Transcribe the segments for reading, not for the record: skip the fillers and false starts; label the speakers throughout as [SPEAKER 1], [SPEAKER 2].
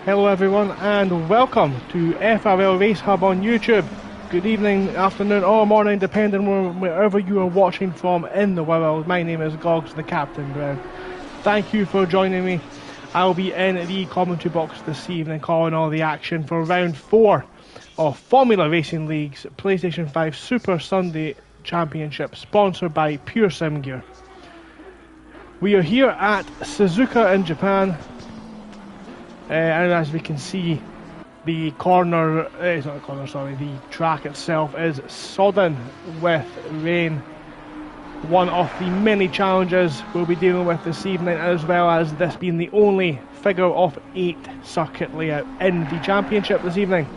[SPEAKER 1] Hello everyone and welcome to FRL Race Hub on YouTube. Good evening, afternoon or morning depending on wherever you are watching from in the world. My name is Gogs, the Captain Brown. Thank you for joining me. I'll be in the commentary box this evening calling all the action for round 4 of Formula Racing League's PlayStation 5 Super Sunday Championship, sponsored by Pure Sim Gear. We are here at Suzuka in Japan. And as we can see, the the track itself is sodden with rain. One of the many challenges we'll be dealing with this evening, as well as this being the only figure of 8 circuit layout in the championship this evening.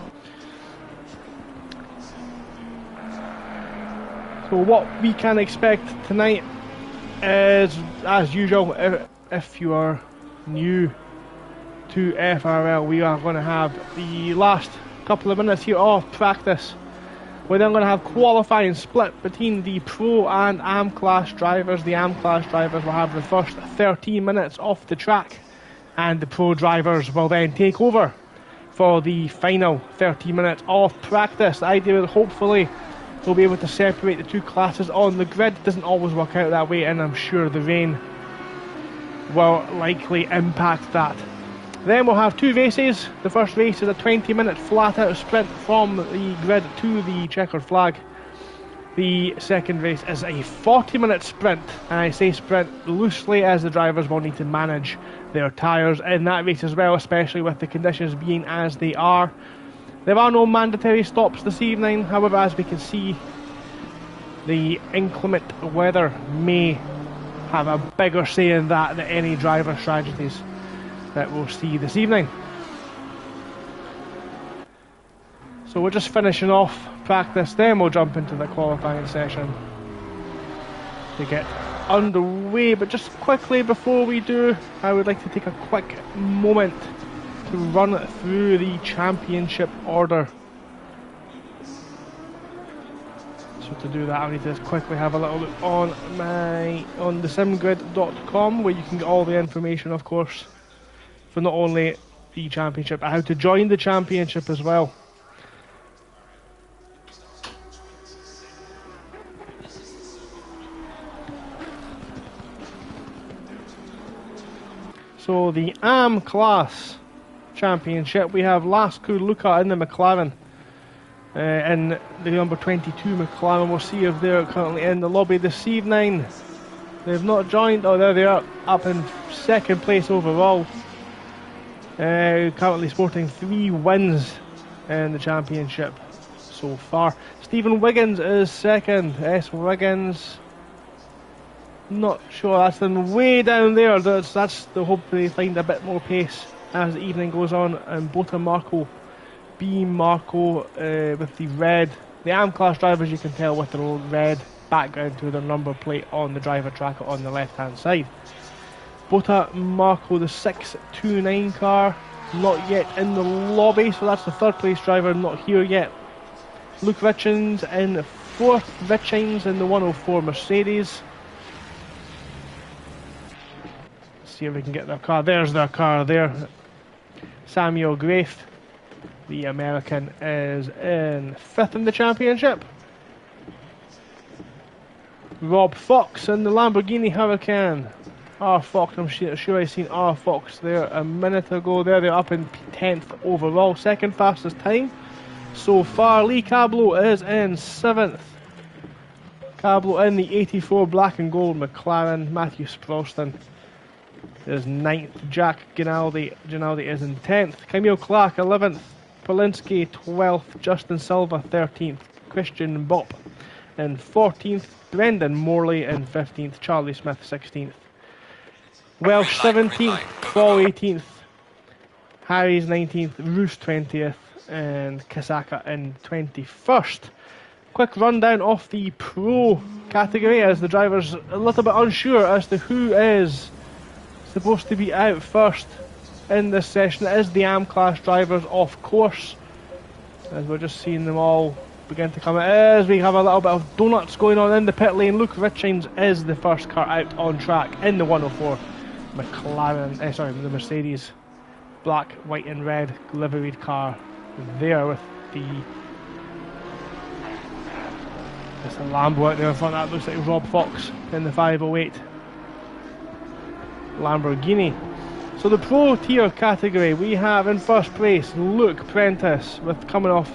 [SPEAKER 1] So what we can expect tonight is, as usual, if you are new to FRL, we are going to have the last couple of minutes here of practice. We're then going to have qualifying split between the Pro and AM class drivers. The AM class drivers will have the first 13 minutes off the track, and the Pro drivers will then take over for the final 13 minutes of practice. The idea is hopefully we'll be able to separate the two classes on the grid. It doesn't always work out that way, and I'm sure the rain will likely impact that. Then we'll have 2 races. The first race is a 20-minute flat-out sprint from the grid to the checkered flag. The second race is a 40-minute sprint, and I say sprint loosely as the drivers will need to manage their tyres in that race as well, especially with the conditions being as they are. There are no mandatory stops this evening, however, as we can see, the inclement weather may have a bigger say in that than any driver strategies that we'll see this evening. So we're just finishing off practice, then we'll jump into the qualifying session to get underway. But just quickly before we do, I would like to take a quick moment to run through the championship order. So to do that, I need to just quickly have a little look on the SimGrid.com, where you can get all the information, of course, for not only the championship, but how to join the championship as well. So the AM class championship, we have Lasco Luca in the McLaren, in the number 22 McLaren. We'll see if they're currently in the lobby this evening. They've not joined. Oh, there they are, up in second place overall. Currently sporting 3 wins in the championship so far. Stephen Wiggins is second. S. Wiggins, not sure, that's them way down there. That's the hope they find a bit more pace as the evening goes on. And Bota Marco, B Marco with the red. The AM class drivers, you can tell, with their old red background to their number plate on the driver tracker on the left hand side. Bota Marco, the 629 car, not yet in the lobby, so that's the third place driver not here yet. Luke Richings in 4th, Richings in the 104 Mercedes. Let's see if we can get their car. There's their car there. Samuel Grafe, the American, is in 5th in the championship. Rob Fox in the Lamborghini Huracan. R Fox, I'm sure I seen R Fox there a minute ago. They're up in 10th overall, second fastest time so far. Lee Cablo is in 7th. Cablo in the 84 black and gold McLaren. Matthew Sproston is 9th. Jack Ginaldi is in 10th. Camille Clark 11th. Polinsky 12th. Justin Silva 13th. Christian Bopp in 14th. Brendan Morley in 15th. Charlie Smith 16th. Welsh 17th, Paul 18th, Harry's 19th, Roos 20th, and Kasaka in 21st. Quick rundown of the Pro category, as the drivers a little bit unsure as to who is supposed to be out first in this session. It is the AM class drivers, of course, as we're just seeing them all begin to come out. As we have a little bit of donuts going on in the pit lane, Luke Richings is the first car out on track in the 104 McLaren, the Mercedes black, white and red liveried car there with the... There's a Lambo out there in front. That looks like Rob Fox in the 508 Lamborghini. So the Pro Tier category, we have in first place Luke Prentice, with coming off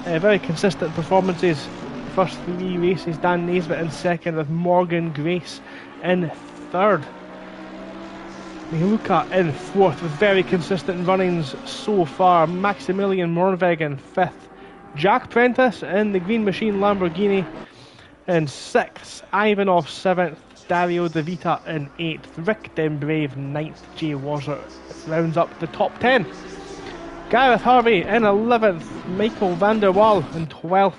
[SPEAKER 1] very consistent performances. First 3 races, Dan Naisbitt in second, with Morgan Grace in third. Miluka in fourth, with very consistent runnings so far. Maximilian Mornveg in fifth. Jack Prentice in the Green Machine Lamborghini in sixth. Ivanov seventh. Dario De Vita in 8th, Rick Denbrave 9th, Jay Wazzer rounds up the top 10. Gareth Harvey in 11th, Michael van der Waal in 12th,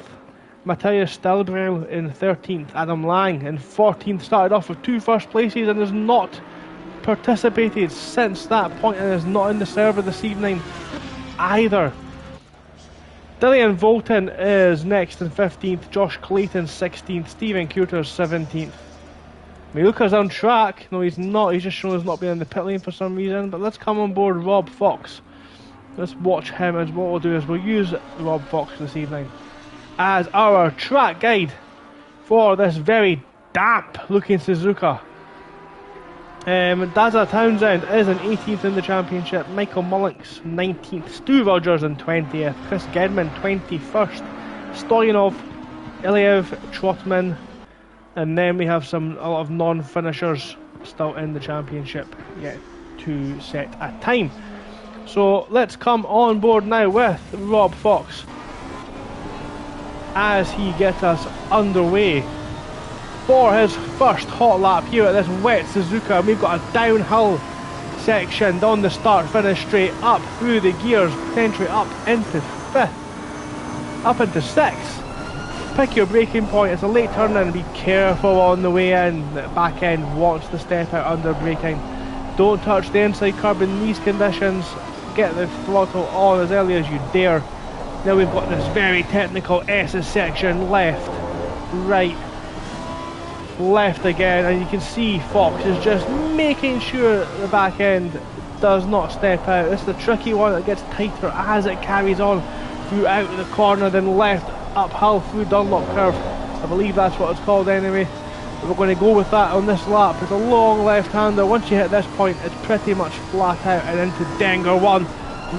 [SPEAKER 1] Matthias Stelbrel in 13th, Adam Lang in 14th, started off with 2 first places and has not participated since that point and is not in the server this evening either. Dillian Volton is next in 15th, Josh Clayton 16th, Stephen Coulter's 17th. Miluka's on track. No, he's not. He's just shown us not being in the pit lane for some reason. But let's come on board Rob Fox. Let's watch him, and what we'll do is we'll use Rob Fox this evening as our track guide for this very damp looking Suzuka. Dazza Townsend is in 18th in the championship. Michael Mullins 19th. Stu Rogers in 20th. Chris Gedman 21st. Stoyanov, Iliev, Trotman. And then we have a lot of non-finishers still in the championship yet to set a time. So let's come on board now with Rob Fox as he gets us underway for his first hot lap here at this wet Suzuka. And we've got a downhill section on the start finish straight, up through the gears, potentially up into 5th, up into 6th. Pick your braking point. It's a late turn in, be careful on the way in. The back end wants to step out under braking. Don't touch the inside curb in these conditions. Get the throttle on as early as you dare. Now we've got this very technical S section, left, right, left again, and you can see Fox is just making sure the back end does not step out. This is the tricky one that gets tighter as it carries on throughout the corner, then left uphill through Dunlop Curve. I believe that's what it's called anyway. But we're going to go with that on this lap. It's a long left-hander. Once you hit this point, it's pretty much flat out and into Dengar 1.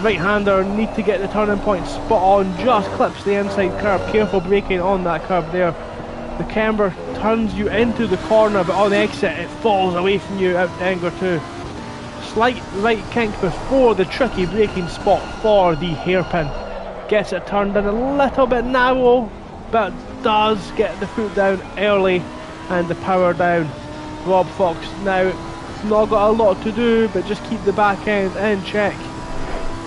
[SPEAKER 1] Right-hander, need to get the turning point spot on, just clips the inside curb. Careful braking on that curb there. The camber turns you into the corner, but on the exit it falls away from you out Dengar 2. Slight right kink before the tricky braking spot for the hairpin. Gets it turned in a little bit narrow, but does get the foot down early and the power down. Rob Fox now not got a lot to do, but just keep the back end in check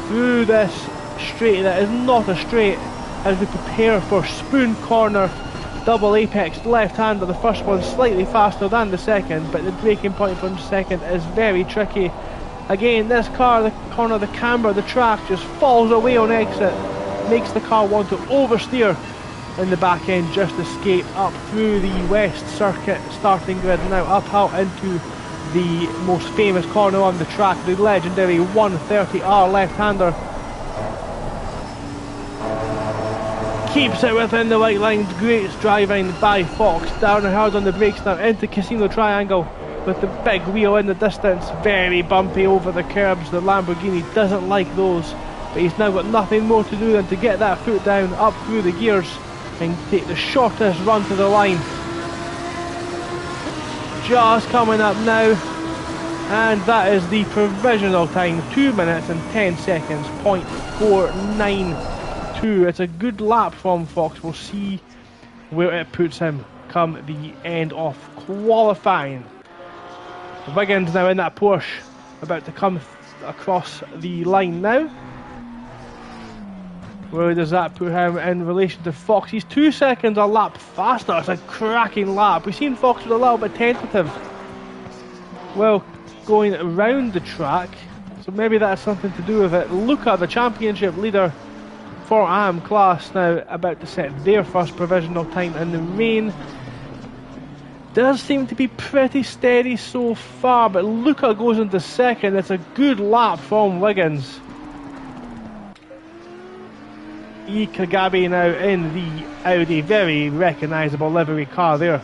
[SPEAKER 1] through this straight that is not a straight as we prepare for Spoon Corner double apex left-hander. The first one slightly faster than the second, but the braking point from the second is very tricky. Again, this car, the corner, the camber, the track just falls away on exit. Makes the car want to oversteer in the back end, just escape up through the West Circuit starting grid, now uphill into the most famous corner on the track, the legendary 130R left-hander. Keeps it within the white line, great driving by Fox, down and hard on the brakes now into Casino Triangle with the big wheel in the distance, very bumpy over the curbs. The Lamborghini doesn't like those. But he's now got nothing more to do than to get that foot down, up through the gears, and take the shortest run to the line. Just coming up now, and that is the provisional time, 2 minutes and 10 seconds, 0.492. It's a good lap from Fox. We'll see where it puts him come the end of qualifying. Wiggins now in that Porsche, about to come across the line now. Where does that put him in relation to Fox? He's 2 seconds a lap faster. It's a cracking lap. We've seen Fox was a little bit tentative, well, going around the track, so maybe that's something to do with it. Luca, the championship leader for AM class, now about to set their first provisional time in the rain. does seem to be pretty steady so far, but Luca goes into second. It's a good lap from Wiggins. Kagabi now in the Audi, very recognisable livery car there.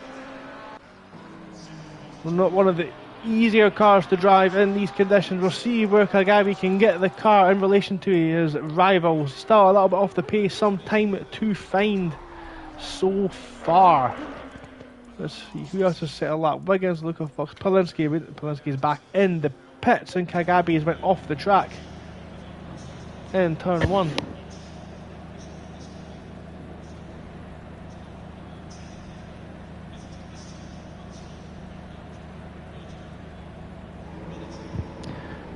[SPEAKER 1] Not one of the easier cars to drive in these conditions. We'll see where Kagabi can get the car in relation to his rivals. Still a little bit off the pace, some time to find so far. Let's see who else has set a lap. Wiggins, Luca, Fox, Polinsky. Polinsky's back in the pits, and Kagabi has went off the track in turn 1.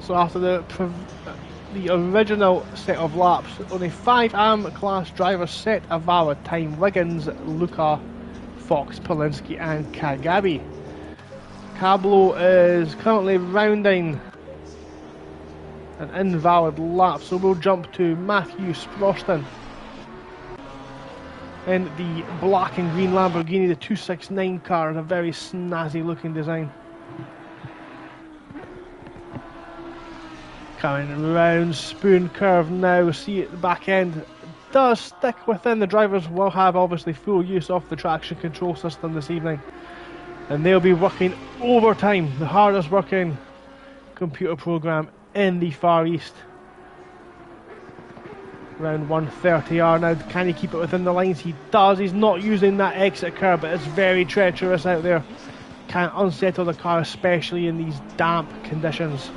[SPEAKER 1] So after the original set of laps, only 5 AM class drivers set a valid time. Wiggins, Luca, Fox, Polinsky and Kagabi. Cablo is currently rounding an invalid lap, so we'll jump to Matthew Sproston in the black and green Lamborghini, the 269 car, a very snazzy looking design. Coming round Spoon Curve now, see at the back end does stick within. The drivers will have obviously full use of the traction control system this evening, and they'll be working overtime, the hardest working computer program in the Far East. Round 130R now, can he keep it within the lines? He does. He's not using that exit curve, but it's very treacherous out there. Can't unsettle the car, especially in these damp conditions.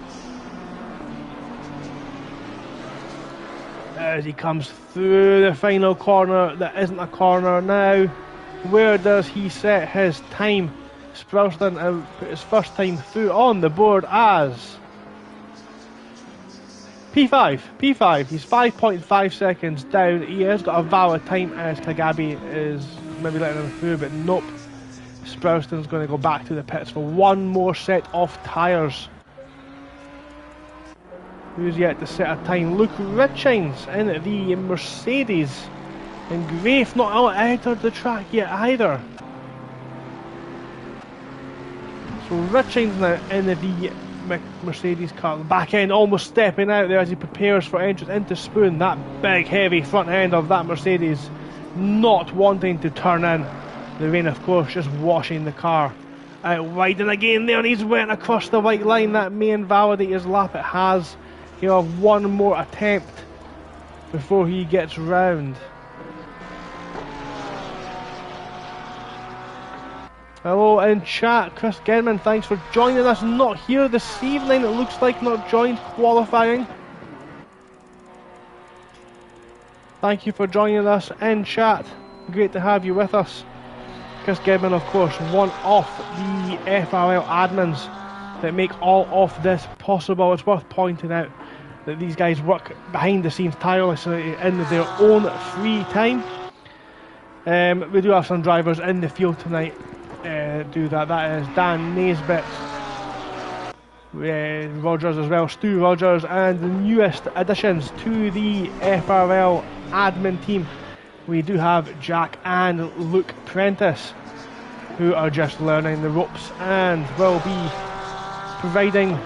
[SPEAKER 1] As he comes through the final corner, that isn't a corner now. Where does he set his time? Sproston put his first time through on the board as P5. He's 5.5 seconds down. He has got a valid time as Kagabi is maybe letting him through, but nope. Sproston's going to go back to the pits for one more set of tyres. Who's yet to set a time? Luke Richings in the Mercedes. And Grafe not entered the track yet either. So Richings now in the Mercedes car. The back end almost stepping out there as he prepares for entrance into Spoon. That big heavy front end of that Mercedes not wanting to turn in. The rain of course just washing the car out wide. And again there he's went across the white line. That may invalidate his lap. It has. He'll have one more attempt before he gets round. Hello in chat, Chris Gedman, thanks for joining us. Not here this evening, it looks like, not joined qualifying. Thank you for joining us in chat. Great to have you with us. Chris Gedman, of course, one of the FRL admins that make all of this possible. It's worth pointing out that these guys work behind the scenes tirelessly in their own free time. We do have some drivers in the field tonight do that. That is Dan Naisbitt, Rogers as well, Stu Rogers, and the newest additions to the FRL admin team. We do have Jack and Luke Prentice, who are just learning the ropes and will be providing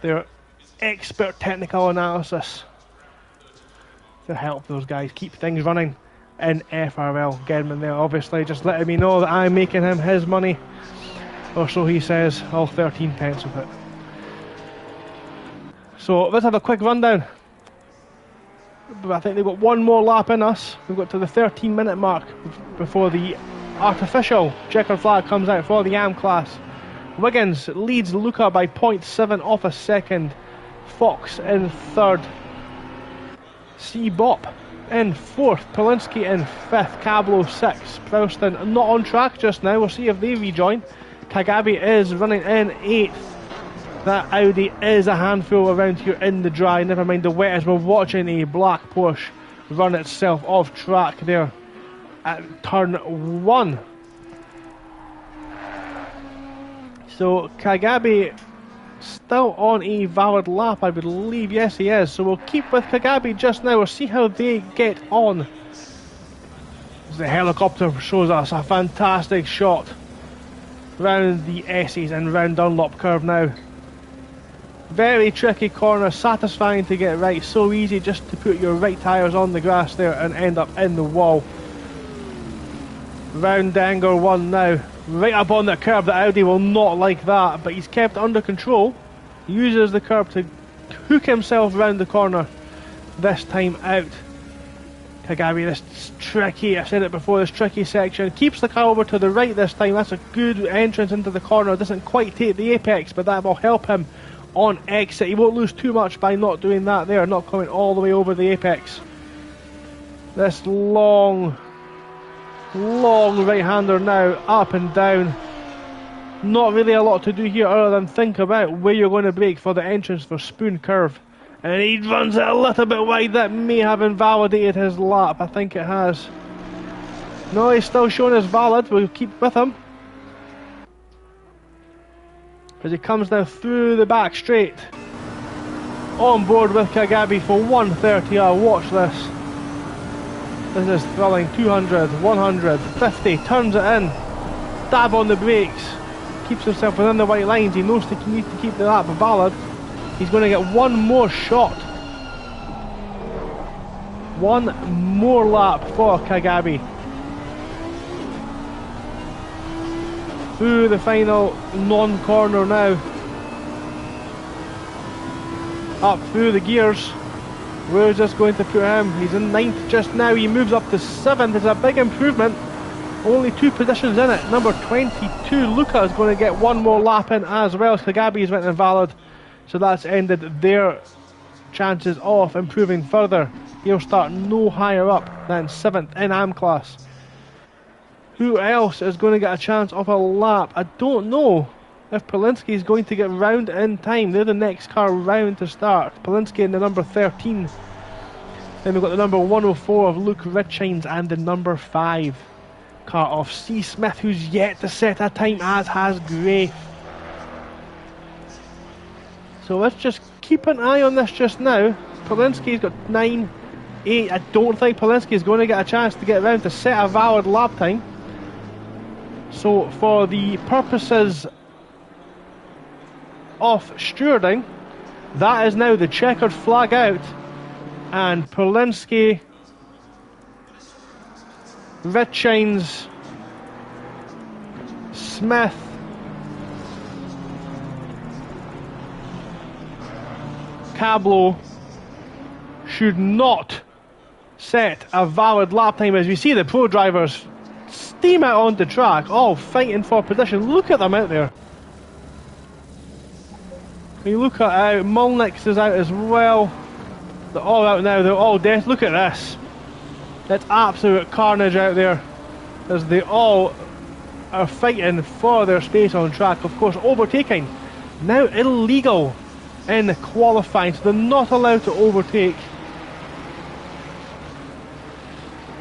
[SPEAKER 1] their expert technical analysis to help those guys keep things running in FRL. Gedman there obviously just letting me know that I'm making him his money, or so he says, all 13 pence of it. So let's have a quick rundown. I think they've got one more lap in us. We've got to the 13-minute mark before the artificial checkered flag comes out for the AM class. Wiggins leads Luca by 0.7 off a second. Fox in third. C-Bop in fourth. Polinsky in fifth. Cablo sixth. Sproston not on track just now. We'll see if they rejoin. Kagabi is running in eighth. That Audi is a handful around here in the dry. Never mind the wet as we're watching a black Porsche run itself off track there at turn 1. So Kagabi still on a valid lap, I believe. Yes, he is. So we'll keep with Kagabi just now. We'll see how they get on. The helicopter shows us a fantastic shot round the S's and round Dunlop curve now. Very tricky corner, satisfying to get right, so easy just to put your right tyres on the grass there and end up in the wall. Round Danger 1 now, right up on the curb. The Audi will not like that, but he's kept under control. He uses the curb to hook himself round the corner this time out. Kagabi, this tricky, I've said it before, this tricky section, keeps the car over to the right this time. That's a good entrance into the corner, doesn't quite take the apex, but that will help him on exit. He won't lose too much by not doing that there, not coming all the way over the apex. This long right-hander now, up and down. Not really a lot to do here other than think about where you're going to brake for the entrance for Spoon Curve. And he runs it a little bit wide. That may have invalidated his lap. I think it has. No, he's still showing as valid. We'll keep with him. As he comes now through the back straight. On board with Kagabi for 130. Watch this. This is thrilling. 200, 100, 50. Turns it in. Dab on the brakes. Keeps himself within the white lines. He knows he needs to keep the lap valid. He's going to get one more shot. One more lap for Kagabi. Through the final non-corner now. Up through the gears. Where is this going to put him? He's in 9th just now. He moves up to 7th. It's a big improvement. Only 2 positions in it. Number 22, Luca, is going to get one more lap in as well. Kagabi's went invalid. So that's ended their chances of improving further. He'll start no higher up than 7th in AM class. Who else is going to get a chance of a lap? I don't know if Polinsky is going to get round in time. They're the next car round to start. Polinsky in the number 13. Then we've got the number 104 of Luke Richines and the number 5 car of C. Smith, who's yet to set a time, as has Gray. So let's just keep an eye on this just now. Polinsky's got 9, 8. I don't think Polinsky is going to get a chance to get around to set a valid lap time. So for the purposes of stewarding, that is now the checkered flag out. And Polinsky, Richines, Smith, Cablo should not set a valid lap time. As we see the pro drivers steam out onto track, all fighting for position. Look at them out there. You look at Molnix is out as well. They're all out now. They're all dead. Look at this. It's absolute carnage out there as they all are fighting for their space on track. Of course, overtaking now illegal in qualifying, so they're not allowed to overtake.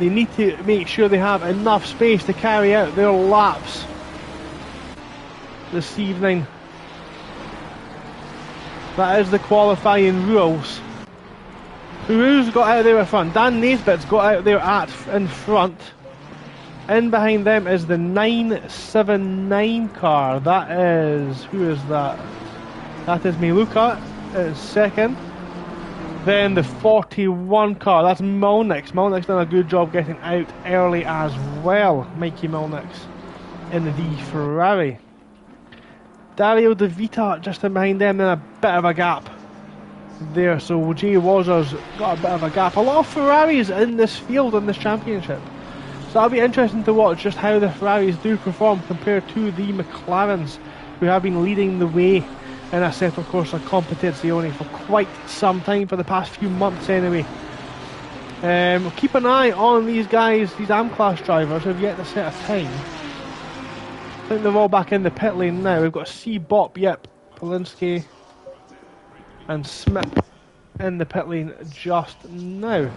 [SPEAKER 1] They need to make sure they have enough space to carry out their laps this evening. That is the qualifying rules. Who's got out there in front? Dan Naisbitt's got out there in front. In behind them is the 979 car. That is... who is that? That is Miluka is second. Then the 41 car, that's Molnix. Molnix done a good job getting out early as well. Mikey Molnix in the Ferrari. Dario De Vita just in behind them, then a bit of a gap there. So Jay Wazer's got a bit of a gap. A lot of Ferraris in this field in this championship. So that'll be interesting to watch just how the Ferraris do perform compared to the McLarens, who have been leading the way in Assetto Corsa Competizione for quite some time, for the past few months anyway. Keep an eye on these guys, these AM class drivers who have yet to set a time. I think they're all back in the pit lane now. We've got C-Bop, yep, Polinsky and Smith in the pit lane just now.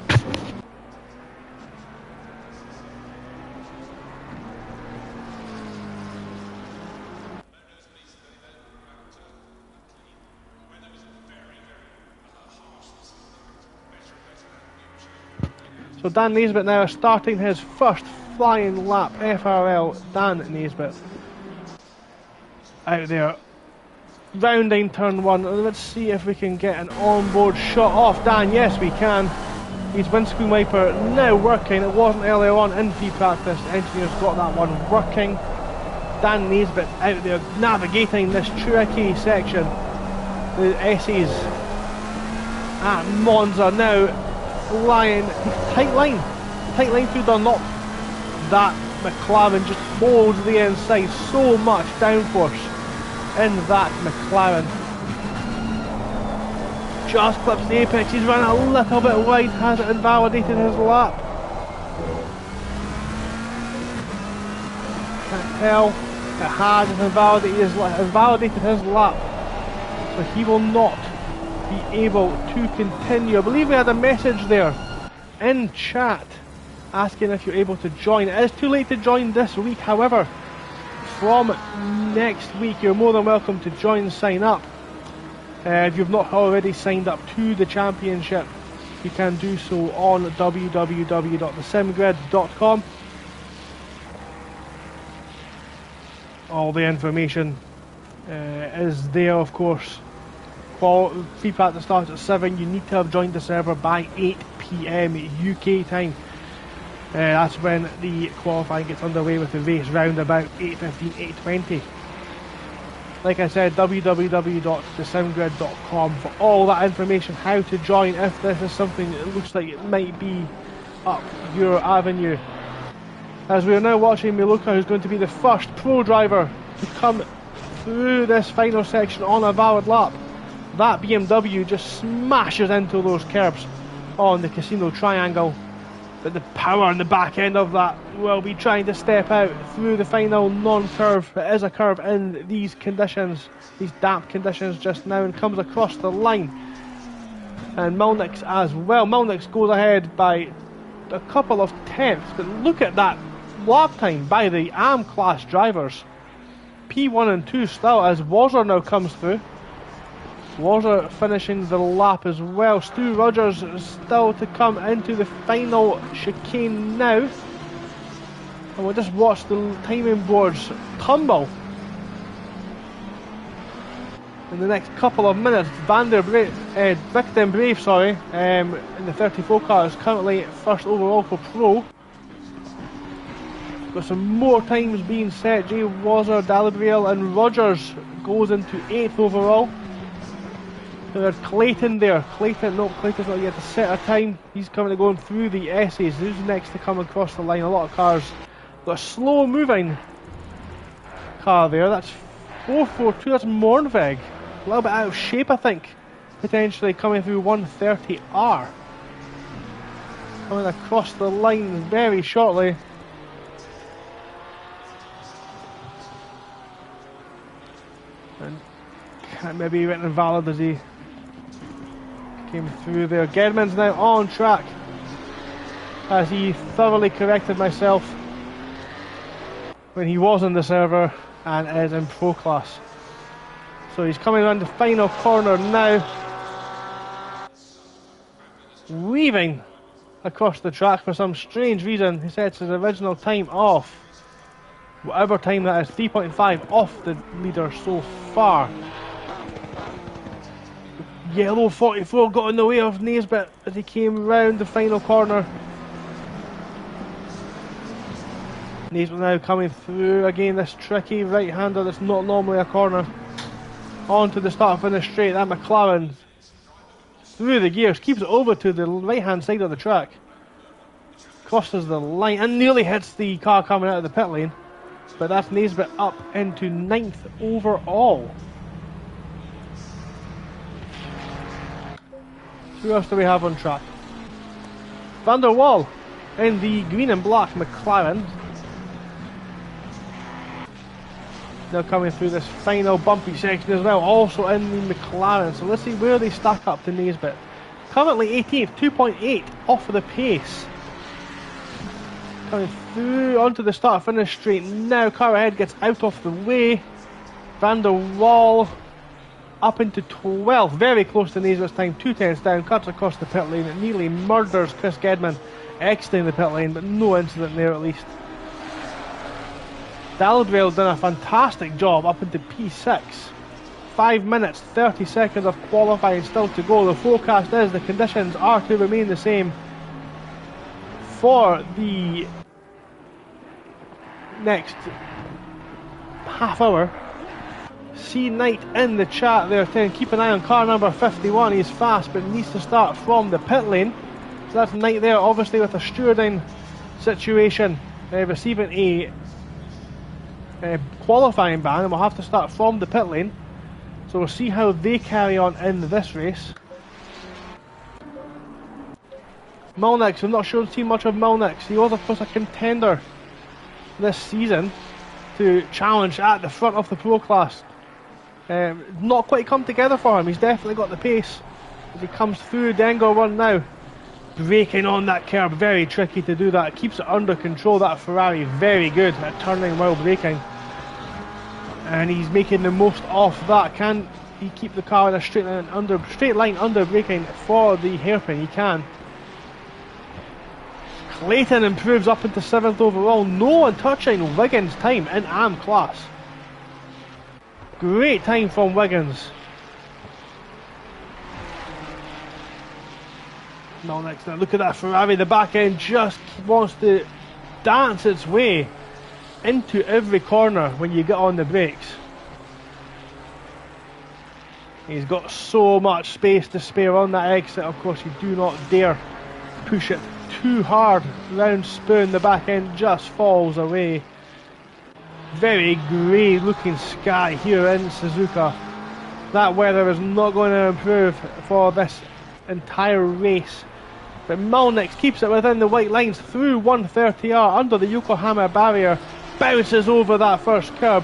[SPEAKER 1] So Dan Naisbitt now starting his first flying lap. FRL, Dan Naisbitt out there. Rounding turn 1. Let's see if we can get an onboard shot off Dan. Yes, we can. His windscreen wiper now working. It wasn't earlier on in free practice. The engineers got that one working. Dan Naisbitt out there navigating this tricky section. The S's at Monza now flying tight line through Dunlop. That McLaren just molds the inside. So much downforce in that McLaren. Just clips the apex. He's run a little bit wide. Has it invalidated his lap? Can't tell. It has invalidated his lap. So he will not be able to continue. I believe we had a message there in chat asking if you're able to join. It is too late to join this week, however, from next week you're more than welcome to join and sign up. If you've not already signed up to the championship, you can do so on www.thesimgrid.com. All the information is there, of course. Free practice starts at 7. You need to have joined the server by 8 PM UK time. That's when the qualifying gets underway with the race round about 8:15, 8:20. Like I said, www.thesimgrid.com for all that information, how to join if this is something that looks like it might be up your avenue. As we are now watching Miluka, who's going to be the first pro driver to come through this final section on a valid lap. That BMW just smashes into those curbs on the Casino Triangle. But the power in the back end of that will be trying to step out through the final non-curve. It is a curve in these conditions, these damp conditions just now, and comes across the line. And Milnick's as well. Milnick's goes ahead by a couple of tenths, but look at that lap time by the AM class drivers. P1 and 2 still, as Wazzer now comes through. Wazzer finishing the lap as well. Stu Rogers is still to come into the final chicane now. And we'll just watch the timing boards tumble in the next couple of minutes. Victor Brave, in the 34 car is currently first overall for Pro. Got some more times being set. Jay Wazzer, Dalabriel and Rogers goes into 8th overall. There's Clayton there. Clayton's not yet to set a time. He's currently going through the S's. Who's next to come across the line? A lot of cars. Got a slow moving car there. That's 442. That's Mornveg. A little bit out of shape, I think. Potentially coming through 130R. Coming across the line very shortly. And can't maybe written invalid as he came through there. Gedman's now on track as he thoroughly corrected myself when he was on the server and is in pro class. So he's coming around the final corner now, weaving across the track for some strange reason. He sets his original time off, whatever time that is, 3.5 off the leader so far. Yellow 44 got in the way of Naisbitt as he came round the final corner. Naisbitt now coming through again, this tricky right-hander that's not normally a corner. Onto the start finish straight. That McLaren through the gears, keeps it over to the right-hand side of the track. Crosses the line and nearly hits the car coming out of the pit lane. But that's Naisbitt up into 9th overall. Who else do we have on track? Van der Waal in the green and black McLaren. Now coming through this final bumpy section as well, also in the McLaren. So let's see where they stack up to Naisbitt. Currently 18th, 2.8 off of the pace. Coming through onto the start finish straight now. Car ahead gets out of the way. Van der Waal up into 12th, very close to Naisbitt's time, 2 tenths down, cuts across the pit lane, it nearly murders Chris Gedman exiting the pit lane, but no incident there at least. Dalbrell done a fantastic job up into P6. 5 minutes, 30 seconds of qualifying still to go. The forecast is the conditions are to remain the same for the next half hour. See Knight in the chat there saying keep an eye on car number 51. He's fast but needs to start from the pit lane. So that's Knight there, obviously with a stewarding situation, receiving a qualifying ban, and we'll have to start from the pit lane. So we'll see how they carry on in this race. Malnix, I'm not sure seen much of Malnix. He was of course a contender this season to challenge at the front of the pro class. Not quite come together for him. He's definitely got the pace as he comes through Dengar 1 now. Braking on that curb, very tricky to do that. Keeps it under control, that Ferrari, very good at turning while braking. And he's making the most of that. Can he keep the car in a straight line under braking for the hairpin? He can. Clayton improves up into 7th overall. No one touching Wiggins' time in AM class. Great time from Wiggins. Now next, now look at that Ferrari. The back end just wants to dance its way into every corner when you get on the brakes. He's got so much space to spare on that exit. Of course, you do not dare push it too hard. Round spoon, the back end just falls away. Very grey looking sky here in Suzuka. That weather is not going to improve for this entire race. But Malnix keeps it within the white lines through 130R under the Yokohama barrier. Bounces over that first curb.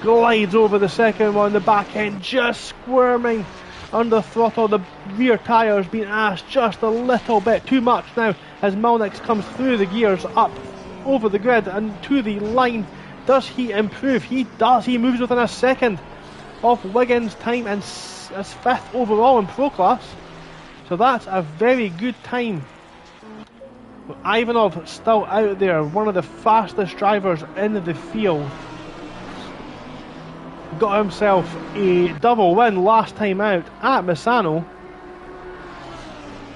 [SPEAKER 1] Glides over the second one. The back end just squirming under throttle. The rear tyres being asked just a little bit too much now as Malnix comes through the gears up over the grid and to the line. Does he improve? He does. He moves within a second of Wiggins' time and as 5th overall in Pro Class. So that's a very good time. Ivanov still out there, one of the fastest drivers in the field. Got himself a double win last time out at Misano.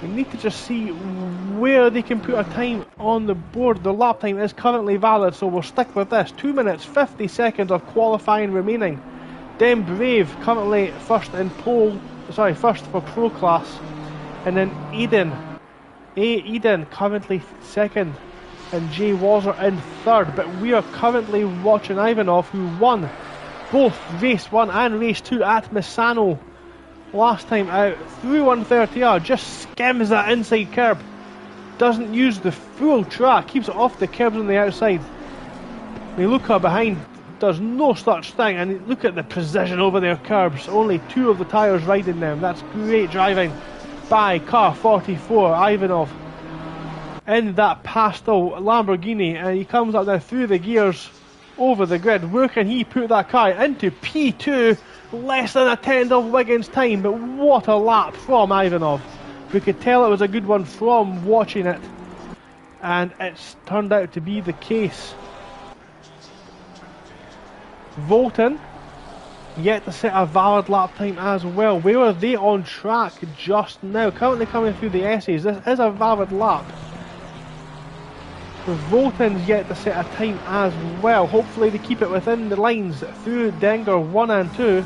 [SPEAKER 1] We need to just see where they can put a time on the board. The lap time is currently valid, so we'll stick with this. 2 minutes 50 seconds of qualifying remaining. Dem Brave currently first for Pro Class. And then Eden currently second, and Jay Wazzer in third. But we are currently watching Ivanov, who won both race 1 and race 2 at Misano last time out through 130R. Just skims that inside curb, doesn't use the full track, keeps it off the curbs on the outside. Miluka behind does no such thing, and look at the precision over their curbs. Only 2 of the tyres riding them. That's great driving by car 44, Ivanov, in that pastel Lamborghini, and he comes up now through the gears over the grid. Where can he put that car? Into P2, less than a tenth of Wiggins' time, but what a lap from Ivanov. We could tell it was a good one from watching it, and it's turned out to be the case. Volton yet to set a valid lap time as well. Where are they on track just now? Currently coming through the S's. This is a valid lap. So Volton's yet to set a time as well. Hopefully they keep it within the lines through Dengar 1 and 2.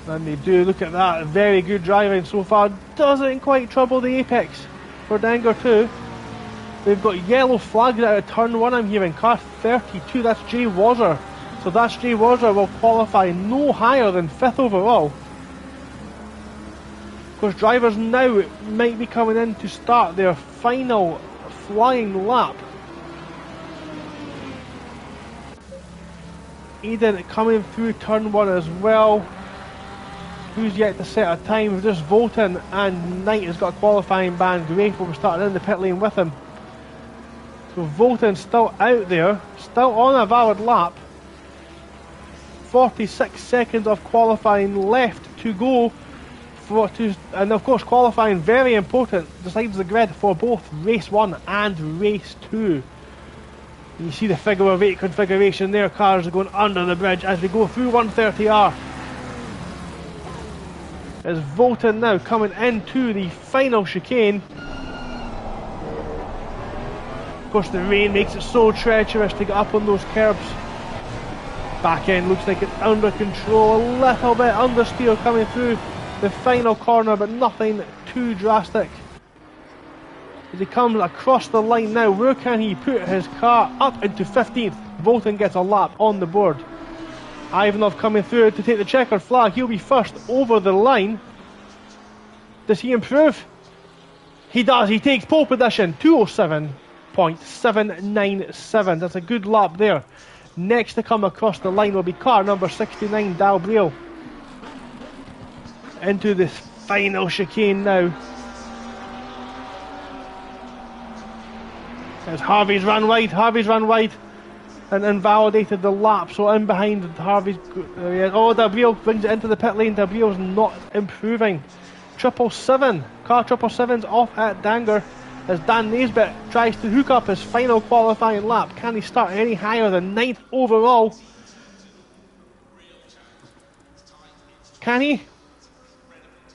[SPEAKER 1] And they do. Look at that. Very good driving so far. Doesn't quite trouble the apex for Dengar 2. They've got yellow flags out of turn 1, I'm hearing. Car 32, that's Jay Wazzer. So that's Jay Wazzer will qualify no higher than 5th overall. Of course, drivers now might be coming in to start their final flying lap. Eden coming through turn 1 as well. Who's yet to set a time? Just Volton and Knight has got a qualifying ban. Great will be starting in the pit lane with him. So Volton's still out there, still on a valid lap. 46 seconds of qualifying left to go. And of course qualifying very important, decides the grid for both race 1 and race 2. You see the figure of 8 configuration there, cars are going under the bridge as we go through 130R. As Volton now coming into the final chicane. Of course the rain makes it so treacherous to get up on those curbs. Back end looks like it's under control, a little bit understeer coming through the final corner, but nothing too drastic. As he comes across the line now, where can he put his car? Up into 15th. Volton gets a lap on the board. Ivanov coming through to take the checkered flag. He'll be first over the line. Does he improve? He does. He takes pole position. 207.797. That's a good lap there. Next to come across the line will be car number 69, Dalbriel. Into this final chicane now. As Harvey's run wide and invalidated the lap, so in behind Harvey's. Oh, Dalbriel brings it into the pit lane. Dalbriel's not improving. 777, car 777's off at Danger as Dan Naisbitt tries to hook up his final qualifying lap. Can he start any higher than 9th overall? Can he?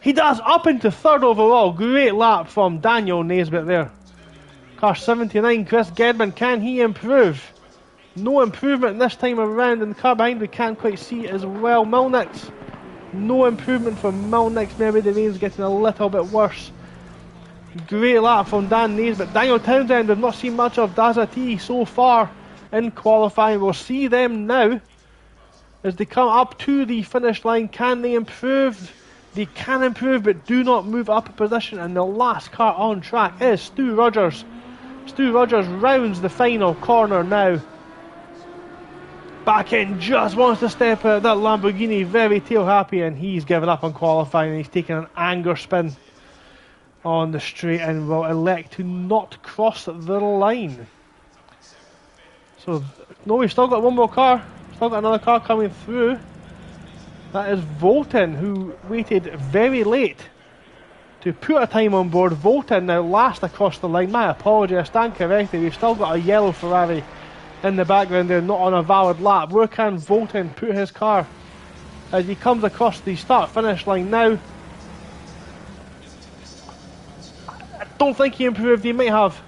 [SPEAKER 1] He does, up into 3rd overall. Great lap from Daniel Naisbitt there. Car 79, Chris Gedman, can he improve? No improvement this time around, and the car behind we can't quite see as well. Milnix, no improvement from Milnix. Maybe the rain's getting a little bit worse. Great lap from Dan Naisbitt. Daniel Townsend, we've not seen much of Dazati so far in qualifying. We'll see them now as they come up to the finish line. Can they improve? They can improve, but do not move up a position. And the last car on track is Stu Rogers. Stu Rogers rounds the final corner now. Back in, just wants to step out. That Lamborghini very tail happy, and he's given up on qualifying. He's taking an anger spin on the straight and will elect to not cross the line. So, no, we've still got one more car. Still got another car coming through. That is Volton, who waited very late to put a time on board. Volton now last across the line. My apology, I stand corrected. We've still got a yellow Ferrari in the background there, not on a valid lap. Where can Volton put his car as he comes across the start-finish line now? I don't think he improved, he might have,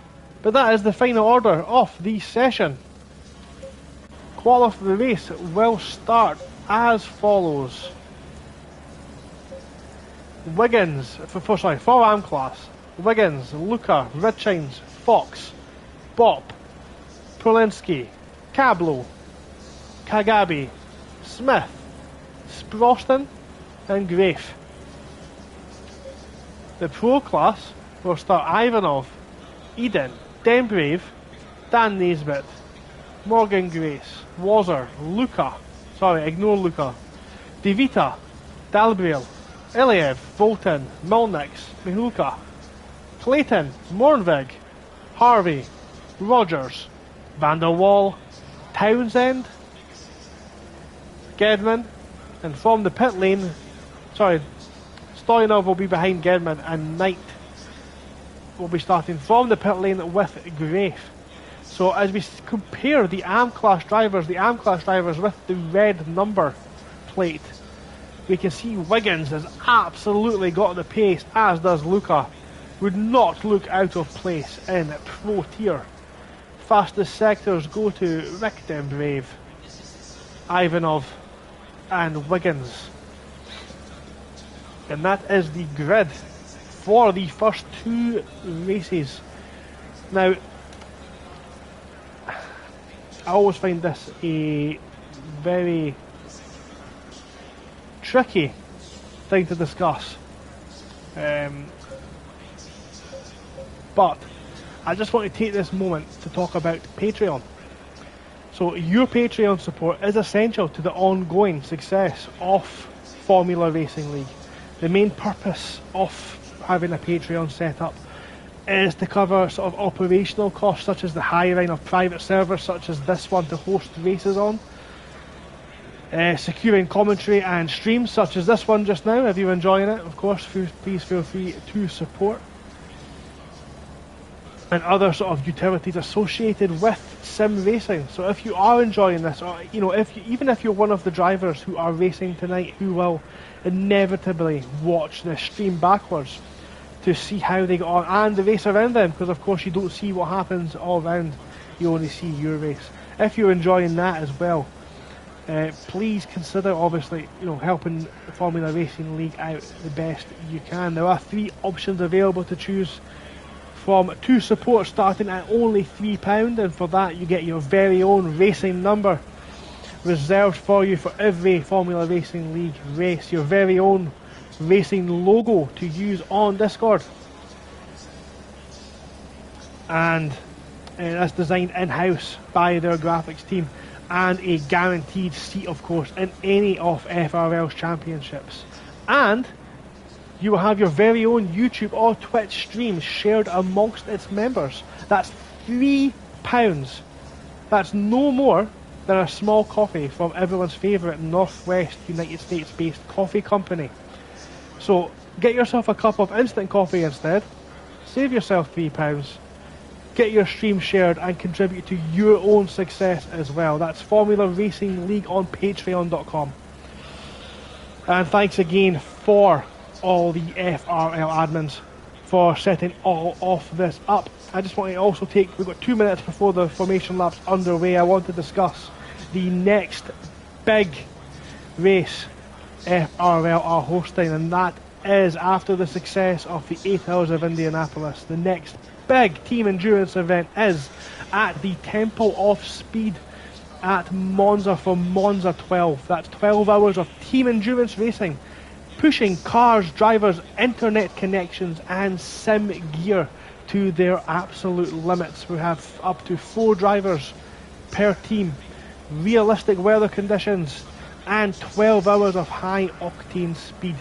[SPEAKER 1] but that is the final order of the session. The race will start as follows. Wiggins, for AM class. Wiggins, Luca, Richings, Fox, Bop, Polinsky, Cablo, Kagabi, Smith, Sproston and Grafe. The Pro class will start Ivanov, Eden, Denbrave, Dan Naisbitt, Morgan Grace, Wazzer, Luca, ignore Luca, Devita, Dalbriel, Iliev, Volton, Milnix, Mihulka, Clayton, Mornvig, Harvey, Rogers, Van der Waal, Townsend, Gedman, and from the pit lane, Stoyanov will be behind Gedman, and Knight will be starting from the pit lane with Grafe. So as we compare the AM class drivers with the red number plate, we can see Wiggins has absolutely got the pace, as does Luca. Would not look out of place in Pro Tier. Fastest sectors go to Rick Denbrave, Ivanov and Wiggins. And that is the grid for the first two races. Now, I always find this a very tricky thing to discuss, but I just want to take this moment to talk about Patreon. So your Patreon support is essential to the ongoing success of Formula Racing League. The main purpose of having a Patreon set up is to cover sort of operational costs, such as the hiring of private servers such as this one to host races on, securing commentary and streams such as this one just now. If you're enjoying it, of course, please feel free to support. and other sort of utilities associated with sim racing. So if you are enjoying this, or you know, even if you're one of the drivers who are racing tonight, who will inevitably watch this stream backwards to see how they get on and the race around them, because of course you don't see what happens all around, you only see your race. If you're enjoying that as well, please consider, obviously, you know, helping the Formula Racing League out the best you can. There are 3 options available to choose from, to support, starting at only £3, and for that you get your very own racing number reserved for you for every Formula Racing League race, your very own racing logo to use on Discord, and that's designed in-house by their graphics team, and a guaranteed seat, of course, in any of FRL's championships. And you will have your very own YouTube or Twitch streams shared amongst its members. That's £3. That's no more than a small coffee from everyone's favourite Northwest United States based coffee company. So get yourself a cup of instant coffee instead, save yourself £3, get your stream shared and contribute to your own success as well. That's Formula Racing League on patreon.com. And thanks again for all the FRL admins for setting all of this up. I just want to also we've got 2 minutes before the formation lap's underway. I want to discuss the next big race FRL are hosting, and that is, after the success of the 8 Hours of Indianapolis, the next big team endurance event is at the Temple of Speed at Monza for Monza 12. That's 12 hours of team endurance racing, pushing cars, drivers, internet connections and sim gear to their absolute limits. We have up to 4 drivers per team, realistic weather conditions and 12 hours of high octane speed.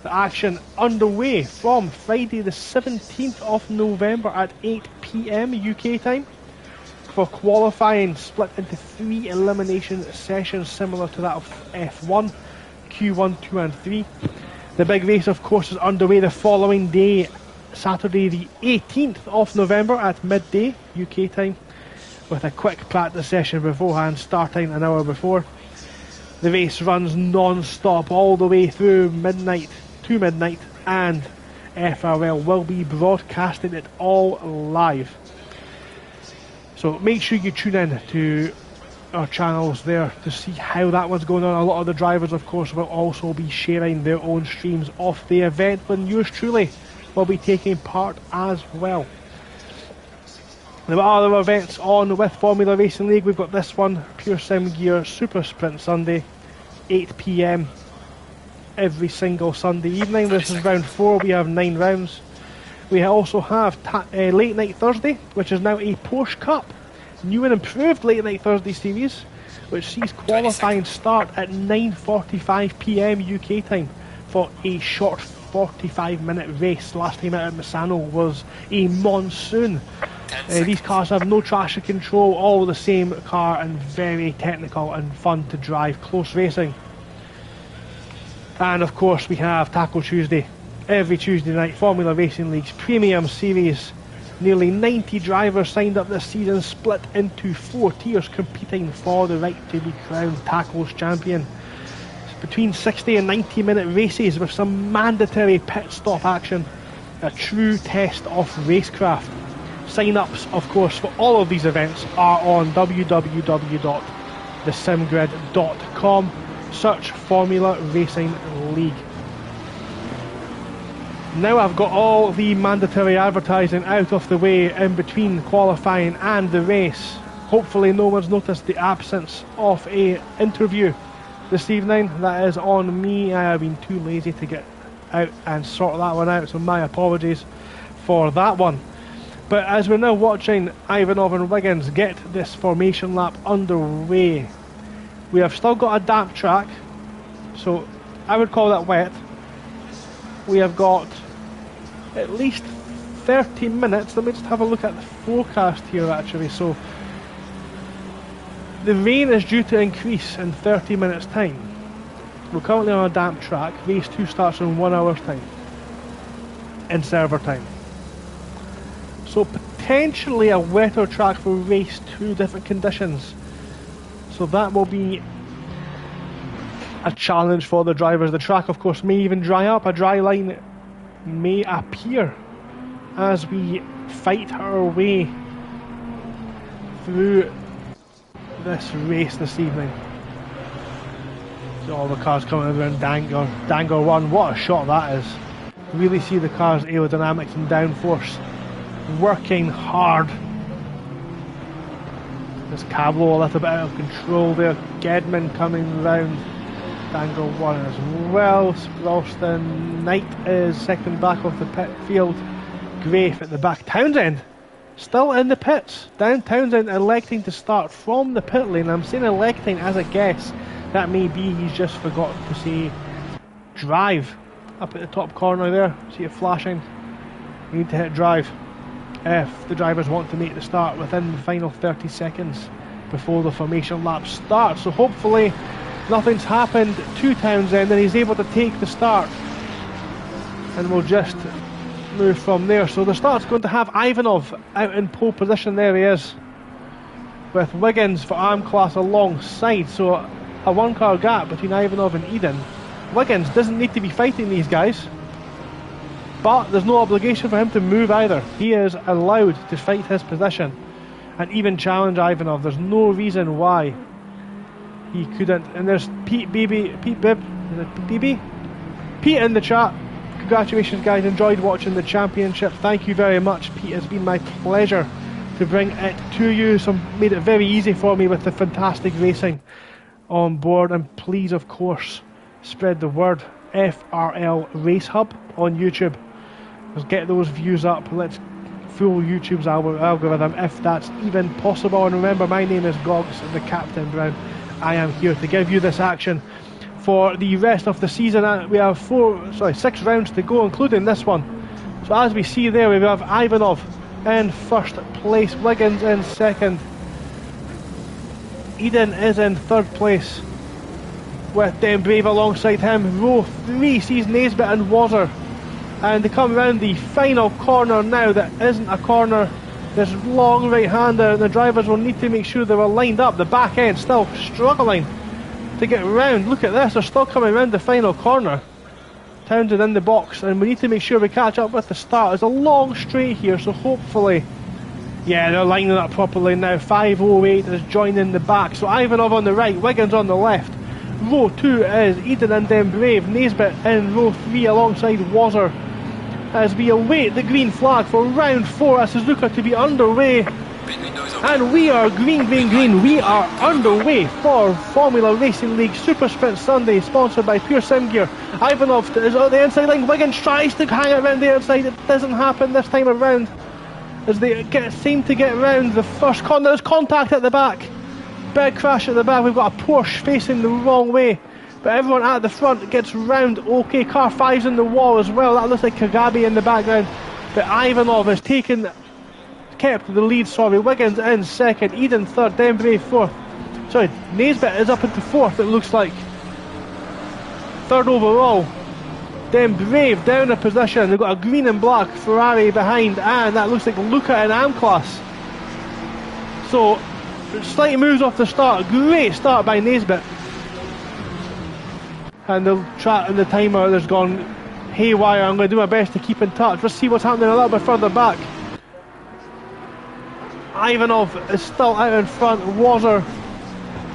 [SPEAKER 1] The action underway from Friday the 17th of November at 8 PM UK time, for qualifying split into 3 elimination sessions similar to that of F1, Q1, 2 and 3. The big race, of course, is underway the following day, Saturday the 18th of November at midday UK time, with a quick practice session beforehand starting an hour before. The race runs non-stop all the way through midnight, and FRL will be broadcasting it all live. So make sure you tune in to our channels there to see how that one's going on. A lot of the drivers, of course, will also be sharing their own streams of the event, when yours truly will be taking part as well. There are other events on with Formula Racing League. We've got this one, Pure Sim Gear Super Sprint Sunday, 8 PM every single Sunday evening. This is round 4, we have 9 rounds. We also have Late Night Thursday, which is now a Porsche Cup, new and improved Late Night Thursday series, which sees qualifying start at 9:45 PM UK time for a short 45-minute race. Last time out at Misano was a monsoon. These cars have no traction control, all the same car, and very technical and fun to drive, close racing. And of course we have Taco Tuesday, every Tuesday night, Formula Racing League's premium series. Nearly 90 drivers signed up this season, split into 4 tiers, competing for the right to be crowned Tacos champion. It's between 60 and 90 minute races with some mandatory pit stop action, a true test of racecraft. Sign-ups, of course, for all of these events are on www.thesimgrid.com. Search Formula Racing League. Now I've got all the mandatory advertising out of the way in between qualifying and the race. Hopefully no one's noticed the absence of a interview this evening. That is on me. I have been too lazy to get out and sort that one out, so my apologies for that one. But as we're now watching Ivanov and Wiggins get this formation lap underway, we have still got a damp track, so I would call that wet. We have got at least 30 minutes. Let me just have a look at the forecast here actually. So the rain is due to increase in 30 minutes time. We're currently on a damp track. Race 2 starts in 1 hour's time in server time. So potentially a wetter track for race 2, different conditions. So that will be a challenge for the drivers. The track, of course, may even dry up. A dry line may appear as we fight our way through this race this evening. So all the cars coming around Dangar 1. What a shot that is. Really see the car's aerodynamics and downforce working hard. This Cablo a little bit out of control there. Gedman coming round Dangar 1 as well. Ralston Knight is second back of the pit field. Grafe at the back. Townsend still in the pits. Dan Townsend electing to start from the pit lane. I'm saying electing as a guess. That may be he's just forgotten to say drive up at the top corner there. See it flashing. We need to hit drive if the drivers want to make the start within the final 30 seconds before the formation lap starts. So hopefully nothing's happened to Townsend and he's able to take the start, and we'll just move from there. So the start's going to have Ivanov out in pole position. There he is, with Wiggins for arm class alongside. So a one car gap between Ivanov and Eden. Wiggins doesn't need to be fighting these guys, but there's no obligation for him to move either. He is allowed to fight his position and even challenge Ivanov. There's no reason why he couldn't. And there's Pete Bibb, is it BB? Pete in the chat. Congratulations guys, enjoyed watching the championship. Thank you very much, Pete. It's been my pleasure to bring it to you. Some made it very easy for me with the fantastic racing on board. And please, of course, spread the word. FRL Race Hub on YouTube. Let's get those views up. Let's fool YouTube's algorithm if that's even possible. And remember, my name is Gogs, the Captain Brown. I am here to give you this action for the rest of the season. We have 6 rounds to go, including this one. So as we see there, we have Ivanov in first place, Wiggins in second, Eden is in third place with Den Brave alongside him. Row 3 sees Naisbitt and Wazzer, and they come round the final corner now that isn't a corner. This long right hander, and the drivers will need to make sure they were lined up. The back end still struggling to get round. Look at this, they're still coming round the final corner. Townsend in the box, and we need to make sure we catch up with the start. It's a long straight here, so hopefully, yeah, they're lining up properly now. 508 is joining the back, so Ivanov on the right, Wiggins on the left. Row 2 is Eden and then Brave. Naisbitt in row 3 alongside Wazzer as we await the green flag for round 4 at Suzuka to be underway. And we are green. We are underway for Formula Racing League Super Sprint Sunday, sponsored by Pure Sim Gear. Ivanov is on the inside line. Wiggins tries to hang it around the outside. It doesn't happen this time around as they seem to get round the first corner. There's contact at the back. Big crash at the back. We've got a Porsche facing the wrong way, but everyone at the front gets round okay. Car 5's in the wall as well. That looks like Kagabi in the background, but Ivanov has kept the lead. Wiggins in second, Eden third, then Brave fourth. Naisbitt is up into fourth, it looks like. Third overall. Then Brave down a position. They've got a green and black Ferrari behind, and that looks like Luca in AM class. So slight moves off the start. Great start by Naisbitt. And the chat and the timer has gone haywire. I'm going to do my best to keep in touch. Let's see what's happening a little bit further back. Ivanov is still out in front. Wazzer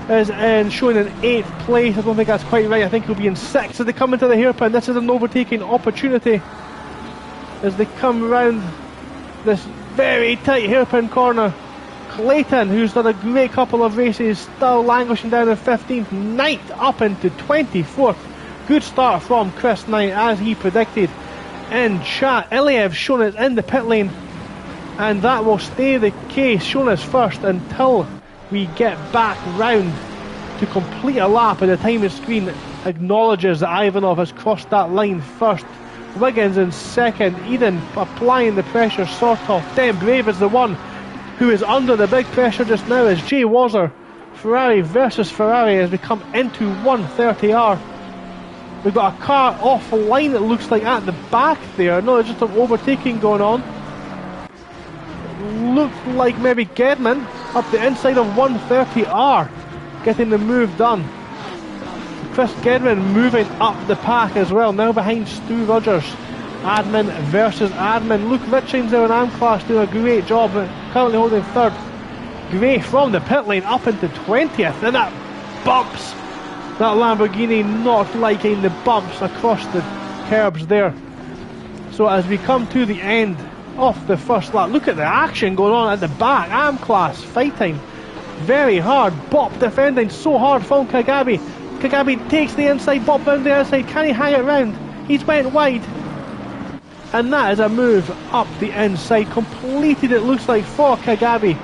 [SPEAKER 1] is showing in 8th place. I don't think that's quite right. I think he'll be in 6th as they come into the hairpin. This is an overtaking opportunity as they come round this very tight hairpin corner. Clayton, who's done a great couple of races, still languishing down in 15th. Knight up into 24th. Good start from Chris Knight, as he predicted in chat. Iliev shown us in the pit lane, and that will stay the case. Shown us first until we get back round to complete a lap, and the timing screen acknowledges that Ivanov has crossed that line first. Wiggins in second. Eden applying the pressure sort of. Then Brave is the one who is under the big pressure just now as Jay Wazzer. Ferrari versus Ferrari as we come into 130R. We've got a car offline, it looks like, at the back there. No, there's just an overtaking going on. looked like maybe Gedman up the inside of 130R, getting the move done. Chris Gedman moving up the pack as well, now behind Stu Rogers. Admin versus admin. Luke Richings there in AM class doing a great job, currently holding third. Gray from the pit lane up into 20th, and that bumps. That Lamborghini not liking the bumps across the curbs there. So as we come to the end of the first lap, look at the action going on at the back. AM class fighting very hard. Bop defending so hard from Kagabi. Kagabi takes the inside, Bop down the outside. Can he hang it round? He's went wide. And that is a move up the inside. Completed, it looks like, for Kagabi.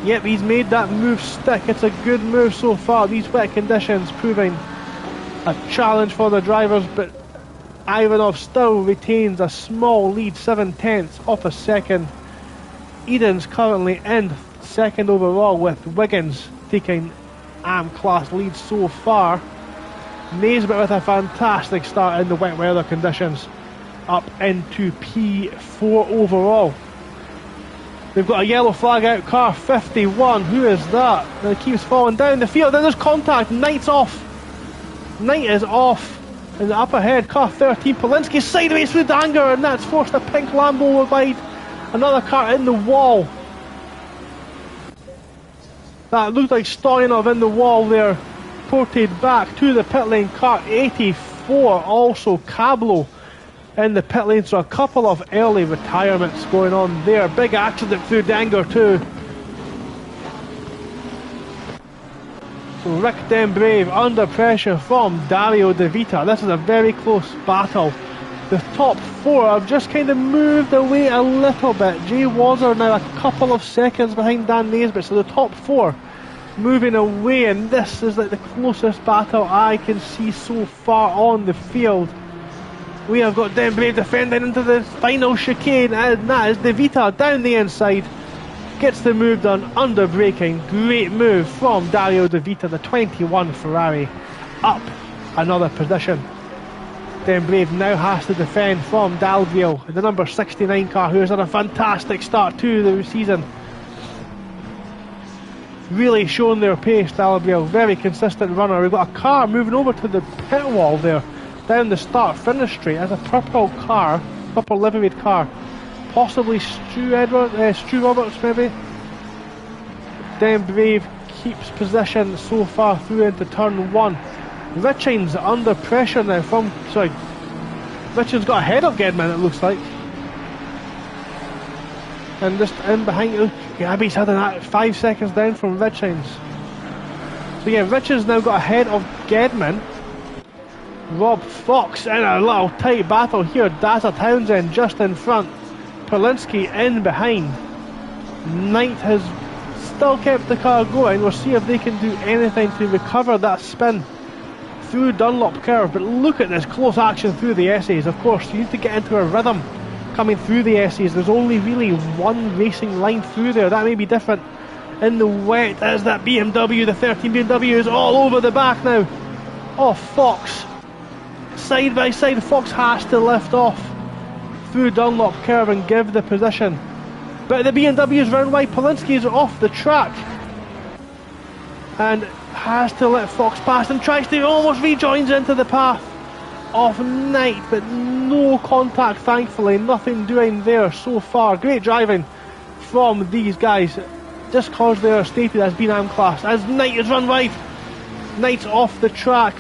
[SPEAKER 1] Yep, he's made that move stick. It's a good move so far. These wet conditions proving a challenge for the drivers, but Ivanov still retains a small lead, 7/10 of a second. Eden's currently in second overall, with Wiggins taking AM class lead so far. Naisbitt with a fantastic start in the wet weather conditions, up into P4 overall. They've got a yellow flag out, car 51. Who is that? It keeps falling down the field. Then there's contact. Knight's off. Knight is off. And up ahead, car 13. Polinsky sideways through Danger, and that's forced a pink Lambo wide. Another car in the wall. That looked like Stoyanov in the wall there. Ported back to the pit lane. Car 84, also Cablo in the pit lane, so a couple of early retirements going on there. Big accident through Danger too. So Rick Denbrave under pressure from Dario De Vita. This is a very close battle. The top four have just kind of moved away a little bit. Jay Wazzer now a couple of seconds behind Dan Naisbitt, so the top four moving away, and this is like the closest battle I can see so far on the field. We have got Denbrave defending into the final chicane, and that is De Vita down the inside. Gets the move done under braking. Great move from Dario De Vita, the 21 Ferrari, up another position. Denbrave now has to defend from Dalville, the number 69 car, who has had a fantastic start to the season. Really shown their pace, Dalville. Very consistent runner. We've got a car moving over to the pit wall there, down the start-finish straight, as a purple car, purple liveried car. Possibly Stu Roberts maybe. Denbrave keeps position so far through into turn one. Richings under pressure now from, Richings got ahead of Gedman, it looks like. And just in behind, Gabby's had that 5 seconds down from Richings. So yeah, Richings now got ahead of Gedman. Rob Fox in a little tight battle here. Dazza Townsend just in front. Perlinsky in behind. Knight has still kept the car going. We'll see if they can do anything to recover that spin through Dunlop curve. But look at this close action through the essays. Of course, you need to get into a rhythm coming through the essays. There's only really one racing line through there. That may be different in the wet, as that BMW, the 13 BMW, is all over the back now. Oh, Fox. Side by side, Fox has to lift off through Dunlop curve and give the position. But the BMW is round wide. Polinsky is off the track and has to let Fox pass, and tries to almost rejoins into the path of Knight, but no contact, thankfully. Nothing doing there so far. Great driving from these guys, just cause they are stated as being AM class, as Knight is run wide. Knight's off the track,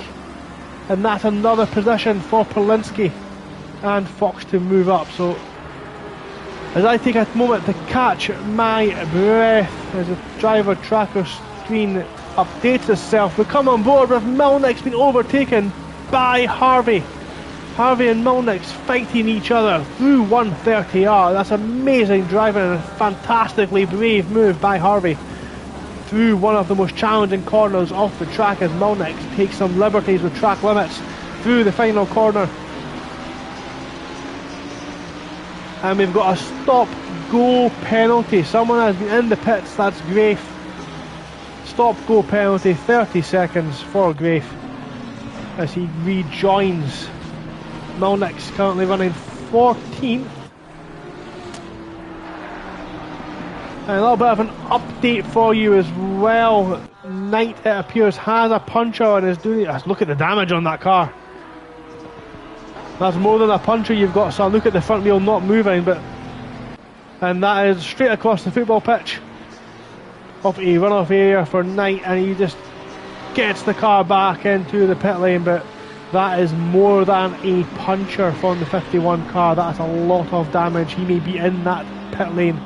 [SPEAKER 1] and that's another position for Polinsky and Fox to move up. So as I take a moment to catch my breath as the driver tracker screen updates itself, we come on board with Milnick's been overtaken by Harvey. Harvey and Milnick's fighting each other through 130R. That's amazing driving and a fantastically brave move by Harvey through one of the most challenging corners off the track, as Milnick takes some liberties with track limits through the final corner. And we've got a stop-go penalty. Someone has been in the pits, that's Grafe. Stop-go penalty, 30 seconds for Grafe as he rejoins. Milnick's currently running 14th. And a little bit of an update for you as well. Knight, it appears, has a puncher and is doing it. Look at the damage on that car. That's more than a puncher you've got, son. Look at the front wheel not moving, and that is straight across the football pitch of a runoff area for Knight, and he just gets the car back into the pit lane, but that is more than a puncher from the 51 car. That's a lot of damage. He may be in that pit lane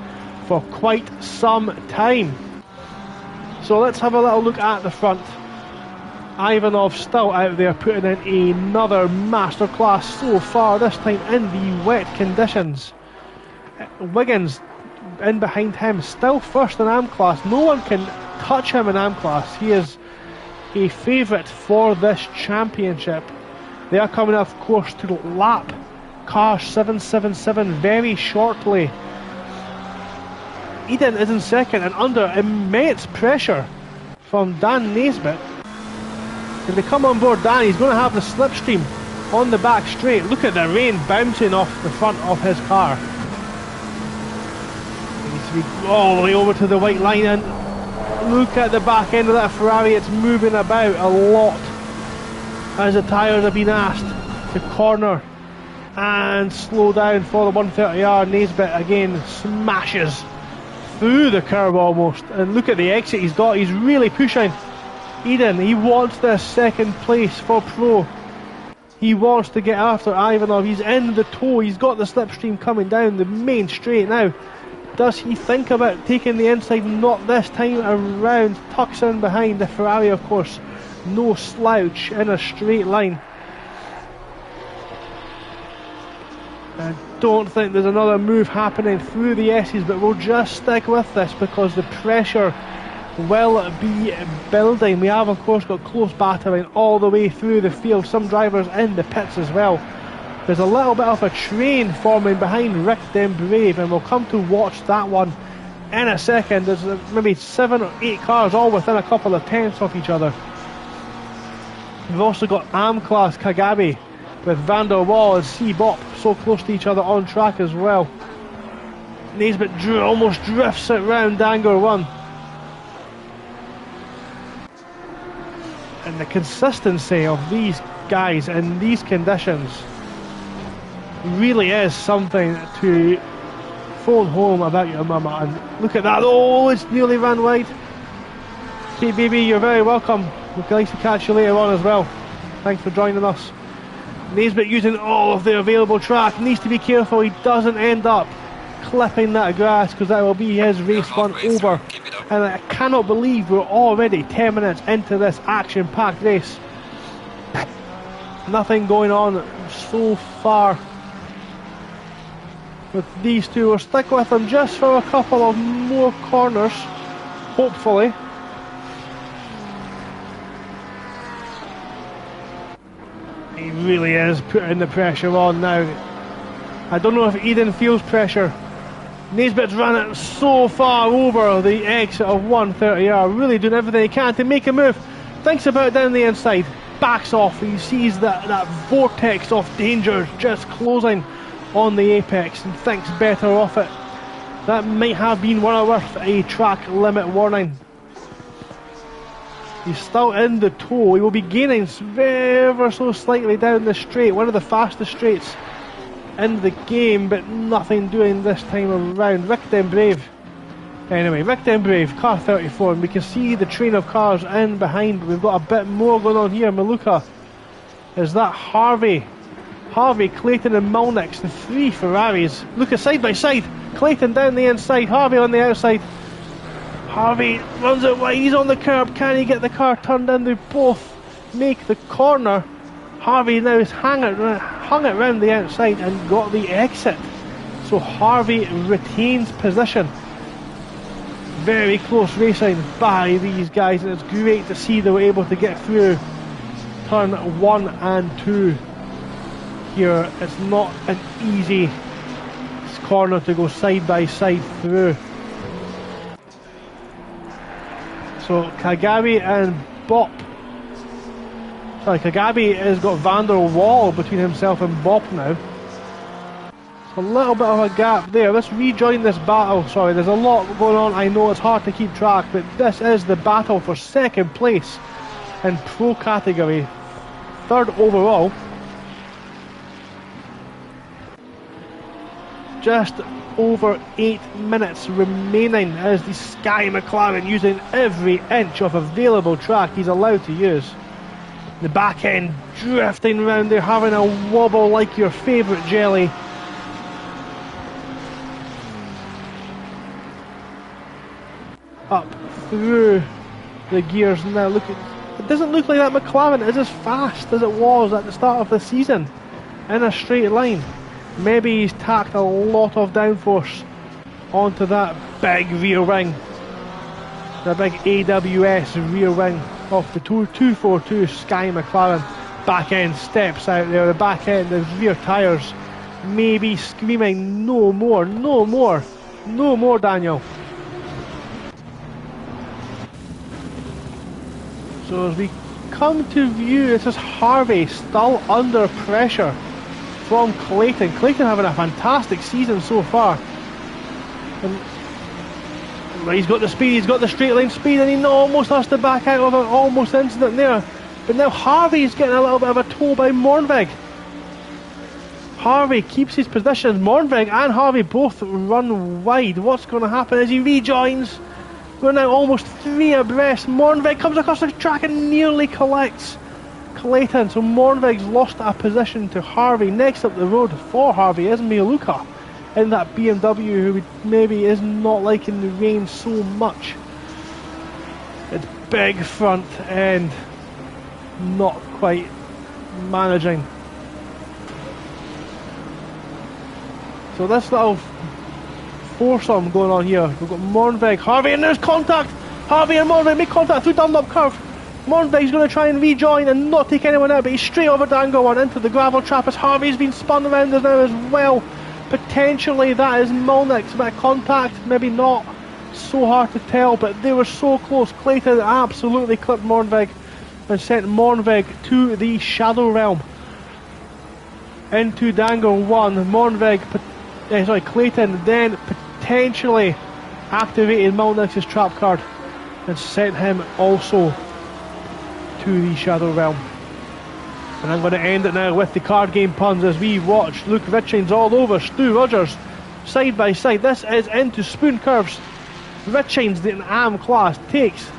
[SPEAKER 1] for quite some time. So let's have a little look at the front. Ivanov still out there putting in another masterclass so far, this time in the wet conditions. Wiggins in behind him, still first in AM class. No one can touch him in AM class. He is a favourite for this championship. They are coming of course to lap car 777 very shortly. Eden is in second and under immense pressure from Dan Naisbitt. If they come on board Dan, he's going to have the slipstream on the back straight. Look at the rain bouncing off the front of his car. He needs to be all the way over to the white line, and look at the back end of that Ferrari. It's moving about a lot as the tyres have been asked to corner and slow down for the 130R. Naisbitt again smashes through the curb almost, and look at the exit he's got. He's really pushing Eden. He wants this second place for Pro. He wants to get after Ivanov. He's in the toe. He's got the slipstream coming down the main straight now. Does he think about taking the inside? Not this time around. Tucks in behind the Ferrari, of course. No slouch in a straight line. I don't think there's another move happening through the S's, but we'll just stick with this because the pressure will be building. We have of course got close battering all the way through the field, some drivers in the pits as well. There's a little bit of a train forming behind Rick Dembrave, and we'll come to watch that one in a second. There's maybe 7 or 8 cars all within a couple of tenths of each other. We've also got AM class Kagabi with Van der Waal and C-Bop so close to each other on track as well. Naisbitt almost drifts it round Dangar 1. And the consistency of these guys in these conditions really is something to phone home about your mama. And look at that. Oh, it's nearly ran wide. Okay, baby, you're very welcome. We'd like to catch you later on as well. Thanks for joining us. Naisbitt using all of the available track. Needs to be careful he doesn't end up clipping that grass, because that will be his race one over. And I cannot believe we're already 10 minutes into this action-packed race. Nothing going on so far with these two. We'll stick with them just for a couple of more corners, hopefully. He really is putting the pressure on now. I don't know if Eden feels pressure. Naisbitt's ran it so far over the exit of 130R, really doing everything he can to make a move. Thinks about it down the inside, backs off. He sees that vortex of danger just closing on the apex and thinks better of it. That might have been worth a track limit warning. He's still in the toe. He will be gaining ever so slightly down the straight, one of the fastest straights in the game, but nothing doing this time around. Rick Dembrave. Anyway, Rick Dembrave, car 34, and we can see the train of cars in behind. We've got a bit more going on here. Maluka. Is that Harvey? Harvey, Clayton and Malnix, the 3 Ferraris. Look at side by side. Clayton down the inside, Harvey on the outside. Harvey runs it wide, he's on the curb. Can he get the car turned in? They both make the corner. Harvey now is hung it round the outside and got the exit. So Harvey retains position. Very close racing by these guys, and it's great to see they were able to get through turn 1 and 2 here. It's not an easy corner to go side by side through. So Kagabi and Bop. Sorry, Kagabi has got Van der Waal between himself and Bop now. A little bit of a gap there. Let's rejoin this battle. Sorry, there's a lot going on. I know it's hard to keep track, but this is the battle for second place in Pro category. Third overall. Just over 8 minutes remaining as the Sky McLaren using every inch of available track he's allowed to use. The back end drifting around there, having a wobble like your favourite jelly. Up through the gears now. Look, it doesn't look like that McLaren is as fast as it was at the start of the season in a straight line. Maybe he's tacked a lot of downforce onto that big rear wing, the big AWS rear wing of the 242 Sky McLaren. Back end steps out there, the back end, the rear tyres maybe screaming no more, no more, no more, Daniel. So as we come to view, this is Harvey still under pressure from Clayton. Clayton having a fantastic season so far. And he's got the speed, he's got the straight line speed, and he almost has to back out of an almost incident there. But now Harvey's getting a little bit of a toll by Mornvig. Harvey keeps his position. Mornvig and Harvey both run wide. What's going to happen as he rejoins? We're now almost 3 abreast. Mornvig comes across the track and nearly collects Clayton. So Mornvig's lost a position to Harvey. Next up the road for Harvey is Mieluka in that BMW, who maybe is not liking the rain so much. It's big front end, not quite managing. So this little foursome going on here. We've got Mornvig, Harvey, and there's contact. Harvey and Mornvig make contact through Dunlop curve. Mornvig's going to try and rejoin and not take anyone out, but he's straight over Dango one into the gravel trap as Harvey's been spun around us now as well. Potentially that is Molnick's, a bit of contact, maybe not. So hard to tell, but they were so close. Clayton absolutely clipped Mornvig and sent Mornvig to the Shadow Realm. Into Dango 1, Clayton then potentially activated Molnick's trap card and sent him also to the Shadow Realm. And I'm going to end it now with the card game puns as we watch Luke Richings all over Stu Rogers side by side. This is into spoon curves. Richings, the AM class, takes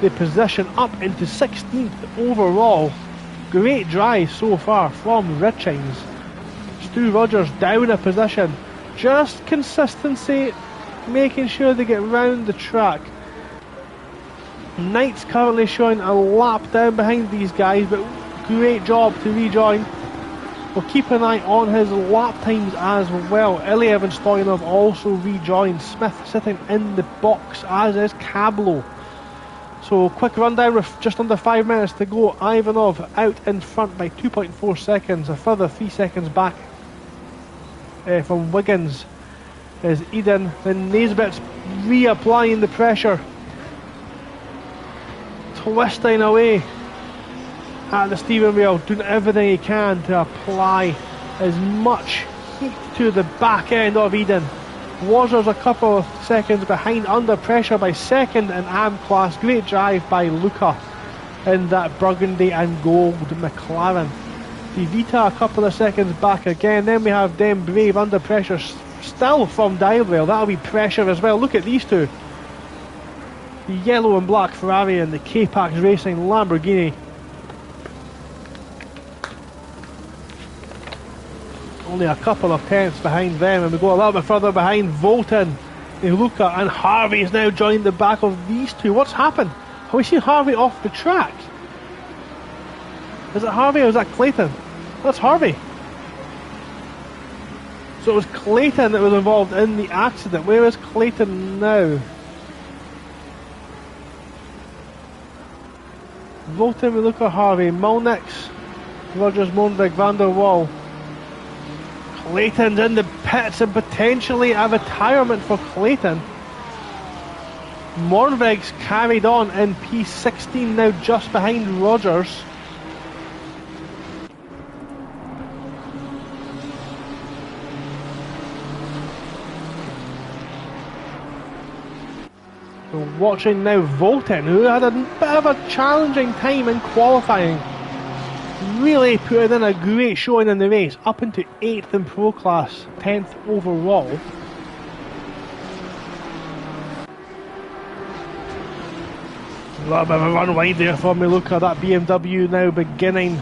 [SPEAKER 1] the position up into 16th overall. Great drive so far from Richings. Stu Rogers down a position. Just consistency, making sure they get round the track. Knight's currently showing a lap down behind these guys, but great job to rejoin. We'll keep an eye on his lap times as well. Ilya Stoyanov also rejoined. Smith sitting in the box, as is Cablo. So quick rundown with just under 5 minutes to go. Ivanov out in front by 2.4 seconds, a further 3 seconds back from Wiggins is Eden. Then Naisbitt's reapplying the pressure, twisting away at the steering wheel, doing everything he can to apply as much heat to the back end of Eden. Wazer's a couple of seconds behind, under pressure by second in AM class. Great drive by Luca in that burgundy and gold McLaren. The Vita a couple of seconds back again. Then we have them Brave under pressure still from Dialrail. That'll be pressure as well. Look at these two. The yellow and black Ferrari and the K-Pax Racing Lamborghini. Only a couple of tenths behind them, and we go a little bit further behind Volton, Luca, and Harvey is now joined the back of these two. What's happened? Have we seen Harvey off the track? Is it Harvey or is that Clayton? That's Harvey. So it was Clayton that was involved in the accident. Where is Clayton now? Volton, Luca, Harvey, Molnick's, Rogers, Monvig, Van der Waal. Clayton's in the pits and potentially a retirement for Clayton. Mornvig's carried on in P16 now, just behind Rogers. We're watching now Volten, who had a bit of a challenging time in qualifying. Really put in a great showing in the race, up into 8th in Pro Class, 10th overall. A little bit of a run wide there for me. Look at that BMW now beginning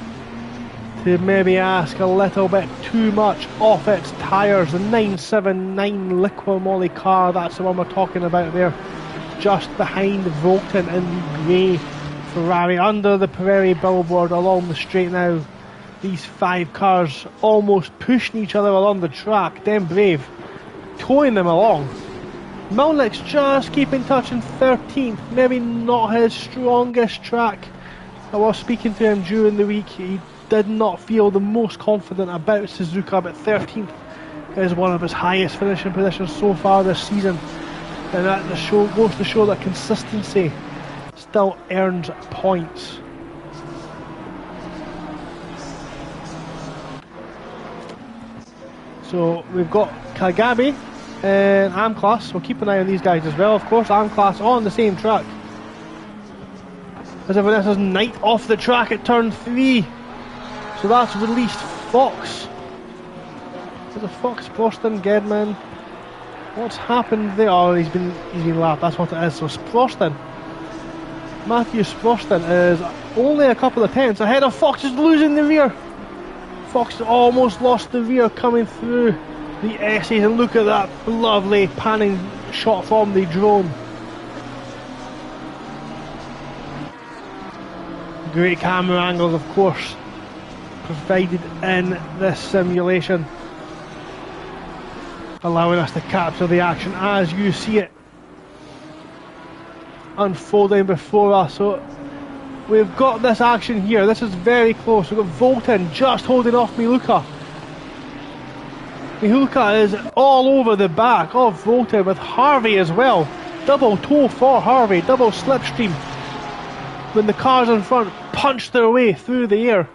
[SPEAKER 1] to maybe ask a little bit too much off its tyres. The 979 Liqui Moly car, that's the one we're talking about there. Just behind Volten in the grey Ferrari, under the Pirelli billboard along the straight now. These 5 cars almost pushing each other along the track. Them Brave towing them along. Milnick's just keeping touch in 13th, maybe not his strongest track. I was speaking to him during the week, he did not feel the most confident about Suzuka, but 13th is one of his highest finishing positions so far this season. And that goes to show that consistency still earns points. So we've got Kagabi and AM Class, we'll keep an eye on these guys as well. Of course, AM Class on the same track as everyone else is. Knight off the track at turn 3, so that's released Fox. There's a Fox, Proston, Gedman. What's happened there? Oh, he's been lapped, that's what it is. So Sproston, Matthew Sproston is only a couple of tenths ahead of Fox, is losing the rear. Fox almost lost the rear coming through the S's, and look at that lovely panning shot from the drone. Great camera angles, of course, provided in this simulation, allowing us to capture the action as you see it unfolding before us. So we've got this action here, this is very close. We've got Volten just holding off Miluka. Miluka is all over the back of Volten with Harvey as well. Double toe for Harvey, double slipstream when the cars in front punch their way through the air.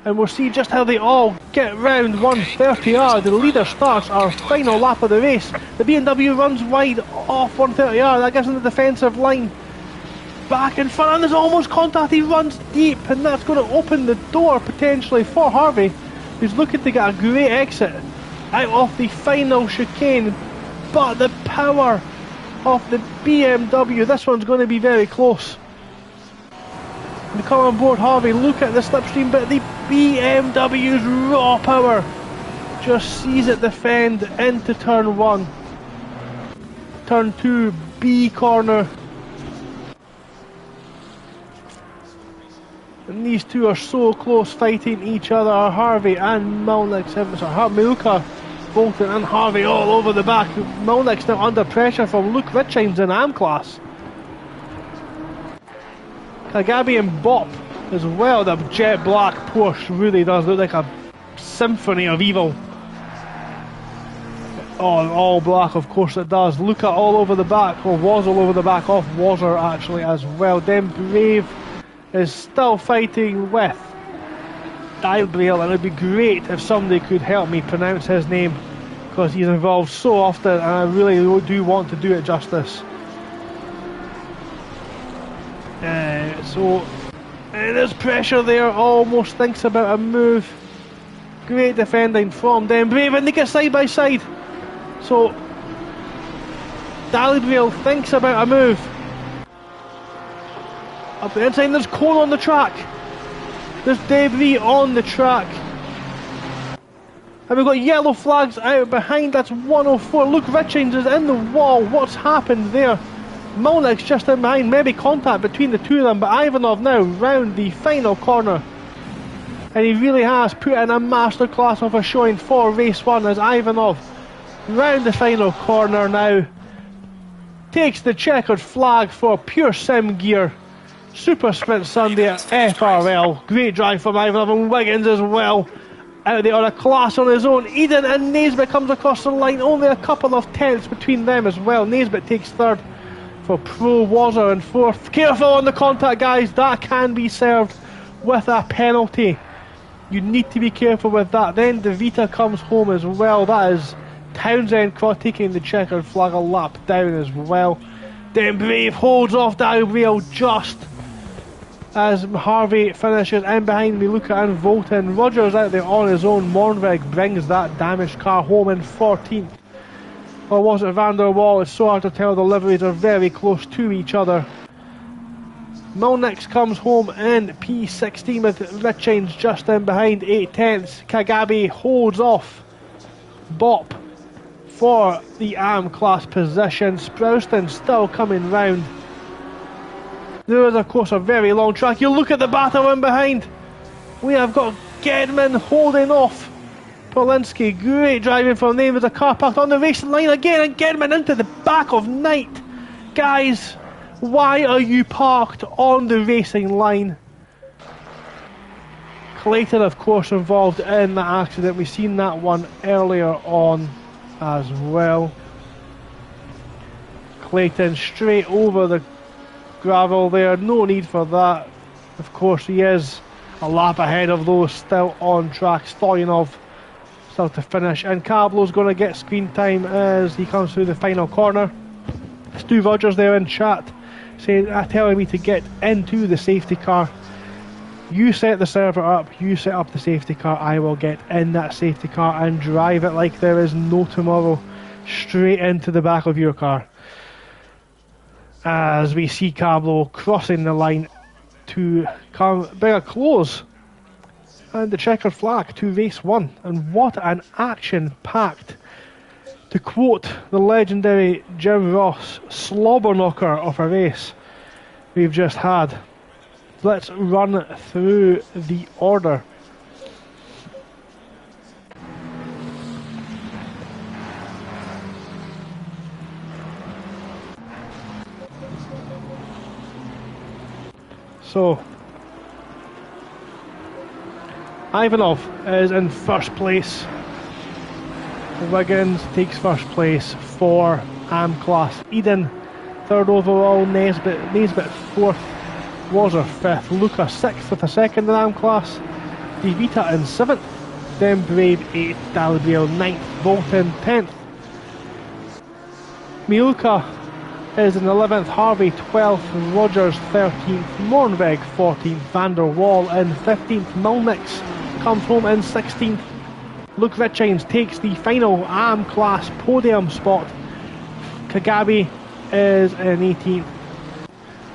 [SPEAKER 1] And we'll see just how they all get round 130R. The leader starts our final lap of the race. The BMW runs wide off 130R. That gives him the defensive line back in front, and there's almost contact. He runs deep, and that's going to open the door potentially for Harvey, who's looking to get a great exit out of the final chicane. But the power of the BMW, this one's going to be very close. And come on board Harvey, look at the slipstream, but the BMW's raw power just sees it defend into turn 1. Turn 2, B corner. And these two are so close, fighting each other. Harvey and Milnick, Miluka, Volten and Harvey all over the back. Milnick's now under pressure from Luke Richings in AM Class. Kagabi and Bop as well. The jet black Porsche really does look like a symphony of evil. Oh, all black, of course it does. Luca all over the back, or was all over the back of Wazzer actually as well. Then Brave is still fighting with Dialbrail, and it would be great if somebody could help me pronounce his name, because he's involved so often and I really do want to do it justice. So there's pressure there, almost thinks about a move. Great defending from them Brave, and they get side by side. So Dialbrail thinks about a move. Up the inside, there's coal on the track. There's debris on the track. And we've got yellow flags out behind, that's 104. Luke Richings is in the wall. What's happened there? Milnick's just in behind, maybe contact between the two of them, but Ivanov now round the final corner. And he really has put in a masterclass of a showing for race 1 as Ivanov round the final corner now takes the checkered flag for Pure Sim Gear. Super Sprint Sunday at FRL. Great drive from Ivanov, and Wiggins as well out there on a class on his own. Eden and Naisbitt comes across the line, only a couple of tenths between them as well. Naisbitt takes third for Pro Wazzer in fourth. Careful on the contact, guys, that can be served with a penalty. You need to be careful with that. Then De Vita comes home as well. That is Townsend taking the checkered flag a lap down as well. Then Brave holds off that wheel just as Harvey finishes in behind Miluka and Volton. Rogers out there on his own. Mornvig brings that damaged car home in 14th. Or was it Van der Waal? It's so hard to tell, the liveries are very close to each other. Milnix comes home in P16 with Richings just in behind, 8/10. Kagabi holds off Bop for the AM class position. Sprouston still coming round. There is of course a very long track. You look at the battle in behind. We have got Gedman holding off Polinsky. Great driving from them. There's a car parked on the racing line again, and Gedman into the back of Knight. Guys, why are you parked on the racing line? Clayton of course involved in that accident. We've seen that one earlier on as well. Clayton straight over the gravel there, no need for that. Of course he is a lap ahead of those still on track. Stoyanov still to finish, and Cablo's going to get screen time as he comes through the final corner. Stu Rogers there in chat saying, telling me to get into the safety car. You set the server up, you set up the safety car, I will get in that safety car and drive it like there is no tomorrow, straight into the back of your car. As we see Cablo crossing the line to bring a close and the checkered flag to race 1. And what an action-packed, to quote the legendary Jim Ross, slobber knocker of a race we've just had. Let's run through the order. So, Ivanov is in first place. Wiggins takes first place for AM class. Eden third overall. Nesbitt fourth. Wazer fifth. Luca sixth with a second in AM class. Divita in seventh. Then Brave eighth. Dalbiel ninth. Bolton 10th. Miluka is in 11th, Harvey 12th, Rogers 13th, Mornveg 14th, Van der Waal in 15th, Milnix comes home in 16th. Luke Richings takes the final AM class podium spot. Kagabi is in 18th.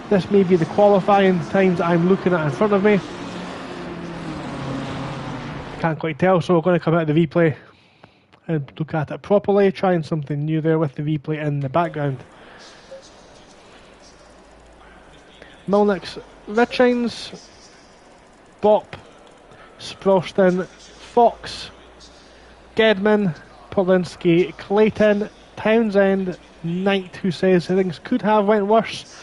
[SPEAKER 1] This may be the qualifying times I'm looking at in front of me. Can't quite tell, so we're going to come out of the replay and look at it properly, trying something new there with the replay in the background. Milnix, Richings, Bop, Sproston, Fox, Gedman, Polinsky, Clayton, Townsend, Knight, who says things could have went worse.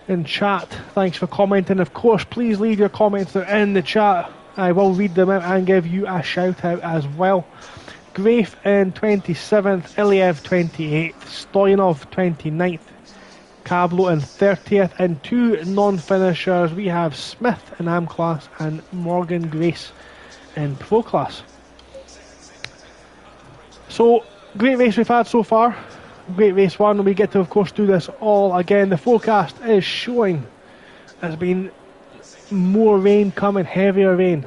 [SPEAKER 1] In chat, thanks for commenting. Of course, please leave your comments there in the chat. I will read them out and give you a shout out as well. Grafe in 27th, Iliev 28th, Stoyanov 29th, Cablo in 30th, and two non-finishers. We have Smith in AM class and Morgan Grace in Pro class. So, great race we've had so far. Great race 1. We get to of course do this all again. The forecast is showing there's been more rain coming, heavier rain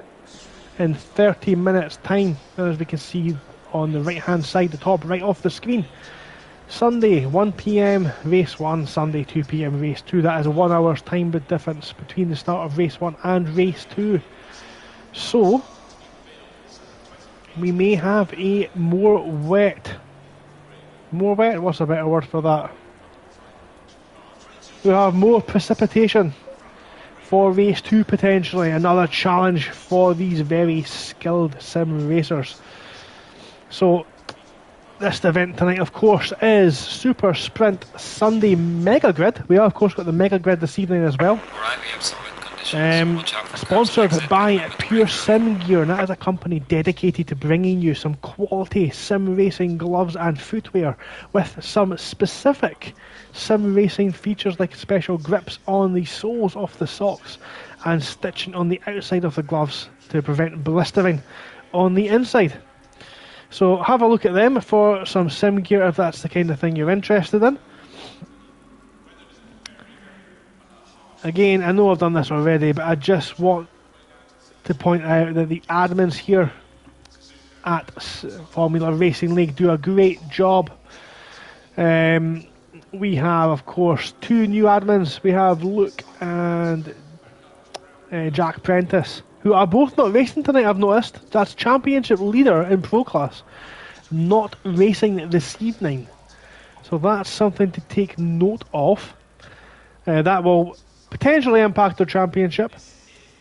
[SPEAKER 1] in 30 minutes time, as we can see on the right hand side, the top right off the screen. Sunday 1 PM race 1, Sunday 2 PM race 2. That is a 1 hour's time difference between the start of race 1 and race 2. So we may have a more wet, what's a better word for that? We'll have more precipitation for race 2 potentially. Another challenge for these very skilled sim racers. So this event tonight, of course, is Super Sprint Sunday Mega Grid. We have, of course, got the Mega Grid this evening as well.
[SPEAKER 2] Alright, we have some wind conditions.
[SPEAKER 1] Sponsored by Pure Sim Gear, and that is a company dedicated to bringing you some quality sim racing gloves and footwear with some specific sim racing features like special grips on the soles of the socks and stitching on the outside of the gloves to prevent blistering on the inside. So have a look at them for some sim gear if that's the kind of thing you're interested in. Again, I know I've done this already, but I just want to point out that the admins here at Formula Racing League do a great job. We have, of course, 2 new admins. We have Luke and Jack Prentice, who are both not racing tonight, I've noticed. That's championship leader in Pro Class, not racing this evening. So that's something to take note of. That will potentially impact their championship.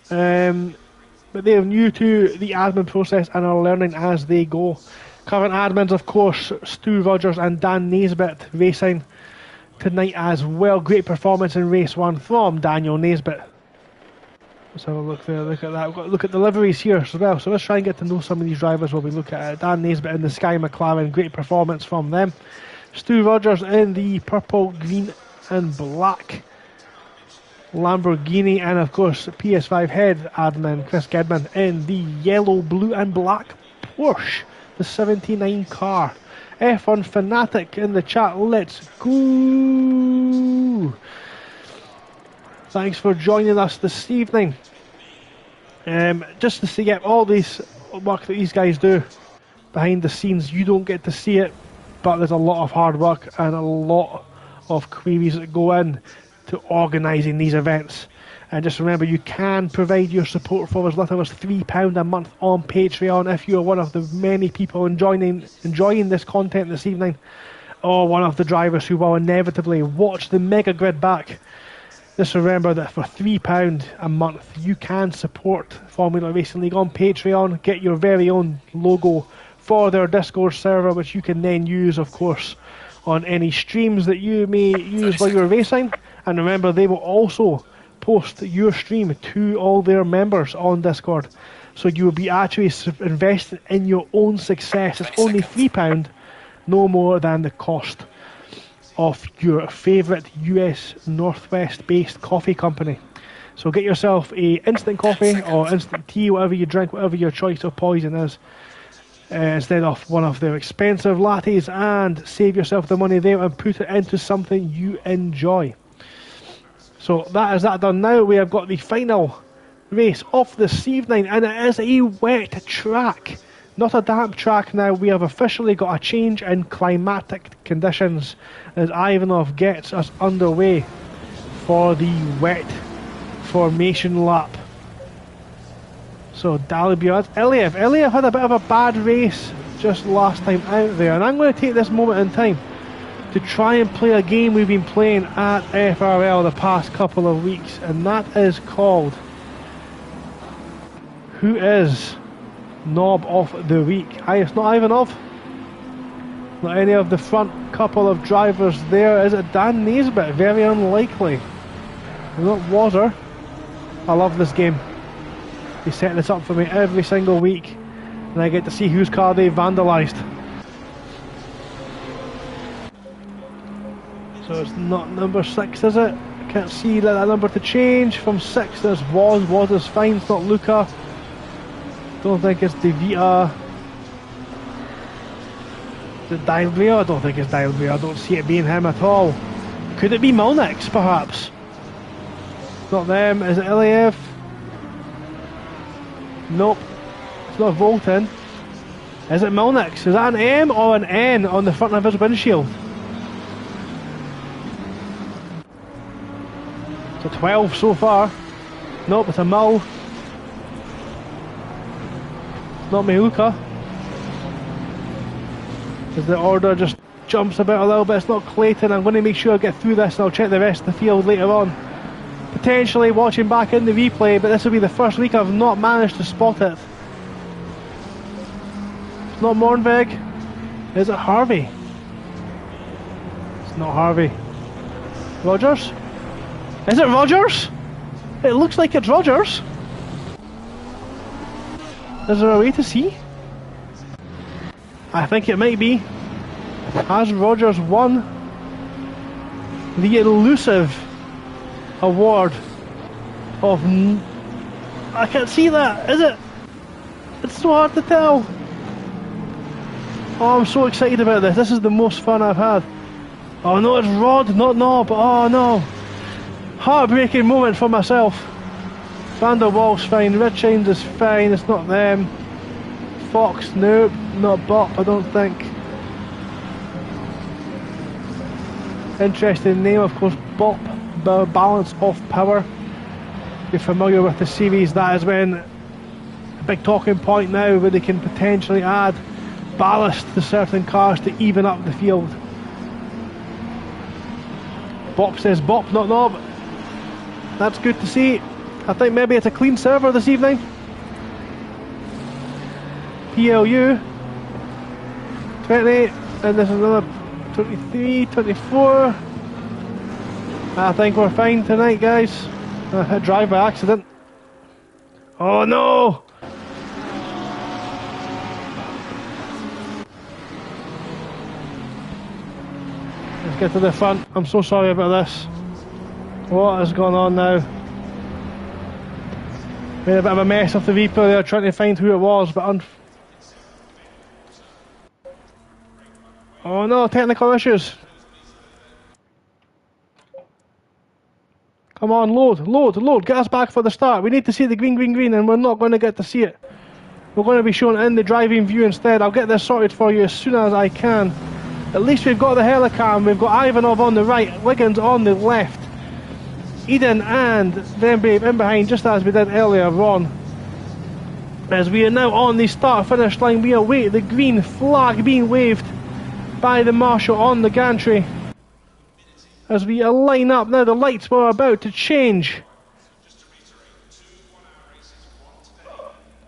[SPEAKER 1] But they are new to the admin process and are learning as they go. Current admins, of course, Stu Rogers and Dan Naisbitt racing tonight as well. Great performance in race 1 from Daniel Naisbitt. Let's have a look there, look at that. We've got to look at the liveries here as well. So let's try and get to know some of these drivers while we look at it. Dan Naisbitt in the Sky McLaren, great performance from them. Stu Rogers in the purple, green and black Lamborghini, and of course PS5 head admin Chris Gedman in the yellow, blue and black Porsche, the 79 car. F1 Fanatic in the chat, let's go! Thanks for joining us this evening. Just to see all this work that these guys do behind the scenes, you don't get to see it, but there's a lot of hard work and a lot of queries that go in to organising these events. And just remember, you can provide your support for as little as £3 a month on Patreon if you are one of the many people enjoying this content this evening, or one of the drivers who will inevitably watch the Mega Grid back. Just remember that for £3 a month you can support Formula Racing League on Patreon, get your very own logo for their Discord server, which you can then use, of course, on any streams that you may use while you're racing. And remember, they will also post your stream to all their members on Discord. So you will be actually invested in your own success. It's only £3, no more than the cost of your favourite US Northwest based coffee company. So get yourself a instant coffee or instant tea, whatever you drink, whatever your choice of poison is, instead of one of their expensive lattes, and save yourself the money there and put it into something you enjoy. So that is that done. Now we have got the final race of this evening, and it is a wet track, not a damp track. Now we have officially got a change in climatic conditions as Ivanov gets us underway for the wet formation lap. So Dalibia, Iliev had a bit of a bad race just last time out there, and I'm going to take this moment in time to try and play a game we've been playing at FRL the past couple of weeks, and that is called Who is Knob of the Week? It's not Ivanov, not any of the front couple of drivers there. Is it Dan Naisbitt? Very unlikely. Not Water. I love this game. They set this up for me every single week, and I get to see whose car they vandalised. So it's not number 6, is it? I can't see that number to change. From 6 there's Waz is fine, it's not Luca. Don't think it's DeVita. Is it Dialbrea? I don't think it's Dialbrea. I don't see it being him at all. Could it be Malnix, perhaps? It's not them. Is it Iliev? Nope. It's not Volton. Is it Malnix? Is that an M or an N on the front of his windshield? It's a 12 so far. Nope, it's a Mul. It's not Mihuka. As the order just jumps about a little bit. It's not Clayton. I'm going to make sure I get through this and I'll check the rest of the field later on. Potentially watching back in the replay, but this will be the first week I've not managed to spot it. It's not Mornvig. Is it Harvey? It's not Harvey. Rogers? Is it Rogers? It looks like it's Rogers. Is there a way to see? I think it might be. Has Rogers won the elusive award of... I can't see that, is it? It's so hard to tell. Oh, I'm so excited about this. This is the most fun I've had. Oh no, it's Rod, not Knob. Oh no. Heartbreaking moment for myself. Van der Waals fine, Richings is fine, it's not them. Fox, nope, not Bop, I don't think. Interesting name, of course, Bop, Balance of Power. If you're familiar with the series, that is when a big talking point now where they can potentially add ballast to certain cars to even up the field. Bop says Bop, not Knob. That's good to see. I think maybe it's a clean server this evening. PLU 20, and this is another 23, 24. I think we're fine tonight, guys. I hit drive by accident. Oh no! Let's get to the front. I'm so sorry about this. What is going on now? Made a bit of a mess of the replay there trying to find who it was, but oh no, technical issues. Come on, load, get us back for the start. We need to see the green, and we're not going to get to see it. We're going to be shown in the driving view instead. I'll get this sorted for you as soon as I can. At least we've got the helicam, we've got Ivanov on the right, Wiggins on the left. Eden and then Brave in behind, just as we did earlier on. As we are now on the start-finish line, we await the green flag being waved by the marshal on the gantry. As we line up now, the lights were about to change.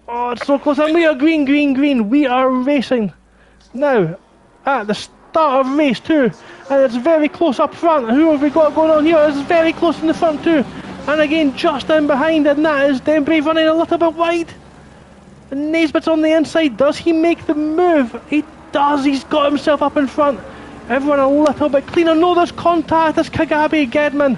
[SPEAKER 1] Oh, it's so close, and we are green. We are racing now at the start of race 2, and it's very close up front. Who have we got going on here? It's very close in the front too, and again just in behind, and that is Dembrave running a little bit wide. And Naisbitt's on the inside. Does he make the move? He does. He's got himself up in front. Everyone a little bit cleaner. No, there's contact. There's Kagabe, Gedman,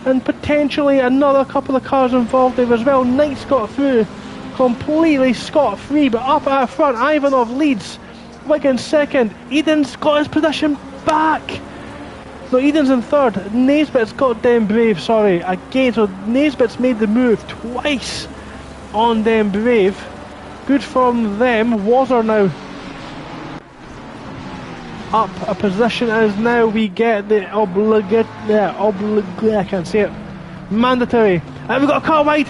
[SPEAKER 1] and potentially another couple of cars involved there as well. Knight's got through completely scot-free, but up at front, Ivanov leads. Wiggins second. Eden's got his position back. No, Eden's in third. Naisbitt's got Dembrave, sorry. Again, so Naisbitt's made the move twice on Dembrave. Good from them. Wazer now up a position as now we get the I can't say it. Mandatory. And we've got a car wide.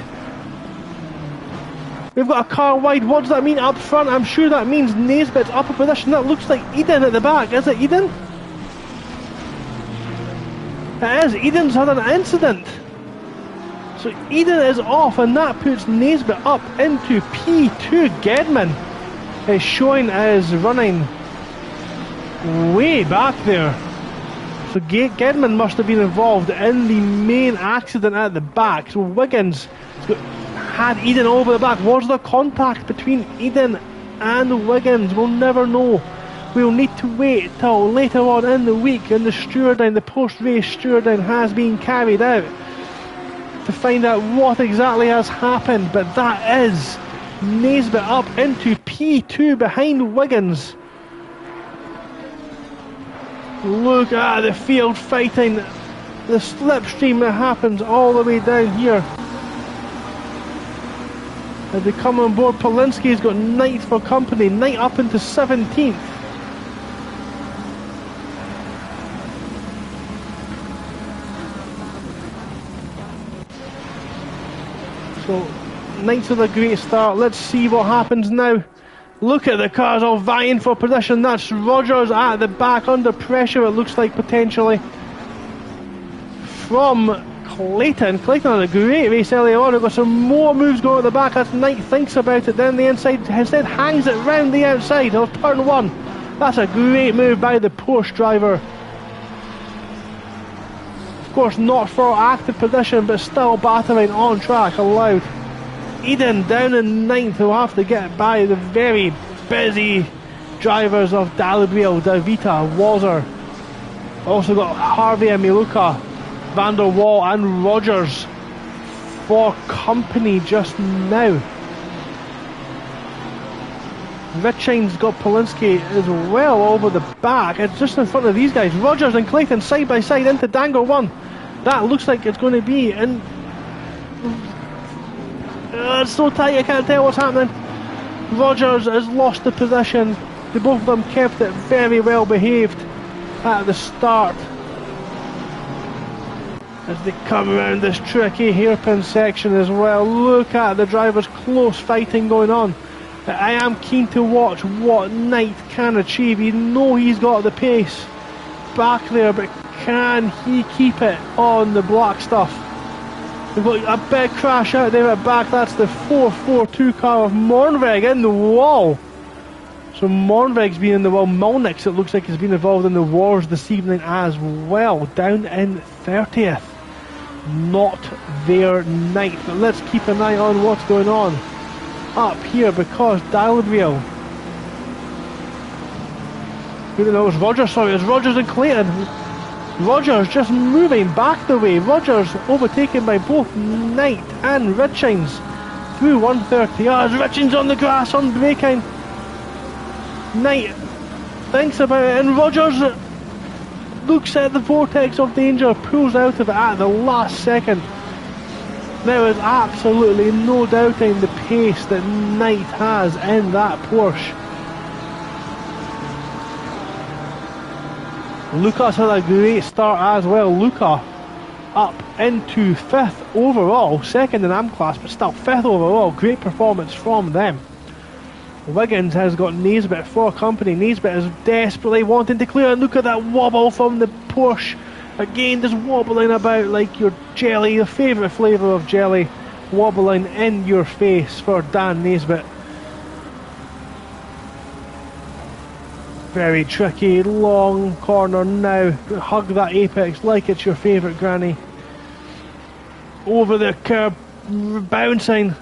[SPEAKER 1] We've got a car wide. What does that mean up front? I'm sure that means Naisbitt's up a position. That looks like Eden at the back. Is it Eden? It is. Eden's had an incident. So Eden is off, and that puts Naisbitt up into P2. Gedman is showing as running way back there. So Gedman must have been involved in the main accident at the back. So Wiggins had Eden over the back. Was there contact between Eden and Wiggins? We'll never know. We'll need to wait till later on in the week, and the stewarding, the post-race stewarding has been carried out to find out what exactly has happened. But that is Naisbitt up into P2 behind Wiggins. Look at the field fighting, the slipstream that happens all the way down here. As they come on board, Polinsky's got Knight for company. Knight up into 17th. So, Knight's with a great start. Let's see what happens now. Look at the cars all vying for position. That's Rogers at the back under pressure, it looks like, potentially. From Clayton. Clayton had a great race earlier on. We've got some more moves going at the back. As Knight thinks about it, then the inside instead hangs it round the outside of turn 1. That's a great move by the Porsche driver. Of course, not for active position, but still battering on track allowed. Eden down in 9th, who'll have to get by the very busy drivers of Dalibriel, Davita, Wazer. Also got Harvey and Miluka, Van der Waal and Rogers for company just now. Richardson's got Polinsky as well over the back. It's just in front of these guys. Rogers and Clayton side by side into Dangle 1. That looks like it's going to be in... it's so tight I can't tell what's happening. Rogers has lost the position. Both of them kept it very well behaved at the start. As they come around this tricky hairpin section as well. Look at the drivers' close fighting going on. I am keen to watch what Knight can achieve. You know he's got the pace back there, but can he keep it on the black stuff? We've got a big crash out there at back. That's the 442 car of Mornveg in the wall. So Mornveg's been in the wall. Malnix, it looks like, has been involved in the wars this evening as well. Down in 30th. Not their night. But let's keep an eye on what's going on up here, because Dalville... who the hell was Rogers? Sorry, it's Rogers and Clayton. Rogers just moving back the way. Rogers overtaken by both Knight and Richards through 130 yards. Richards on the grass on braking. Knight thinks about it, and Rogers looks at the vortex of danger, pulls out of it at the last second. There is absolutely no doubting the pace that Knight has in that Porsche. Lucas had a great start as well. Luca up into 5th overall, 2nd in AM class, but still 5th overall. Great performance from them. Wiggins has got Naisbitt for company. Naisbitt is desperately wanting to clear, and look at that wobble from the Porsche. Again, just wobbling about like your jelly, your favourite flavour of jelly, wobbling in your face for Dan Naisbitt. Very tricky, long corner now. Hug that apex like it's your favourite granny. Over the curb, bouncing.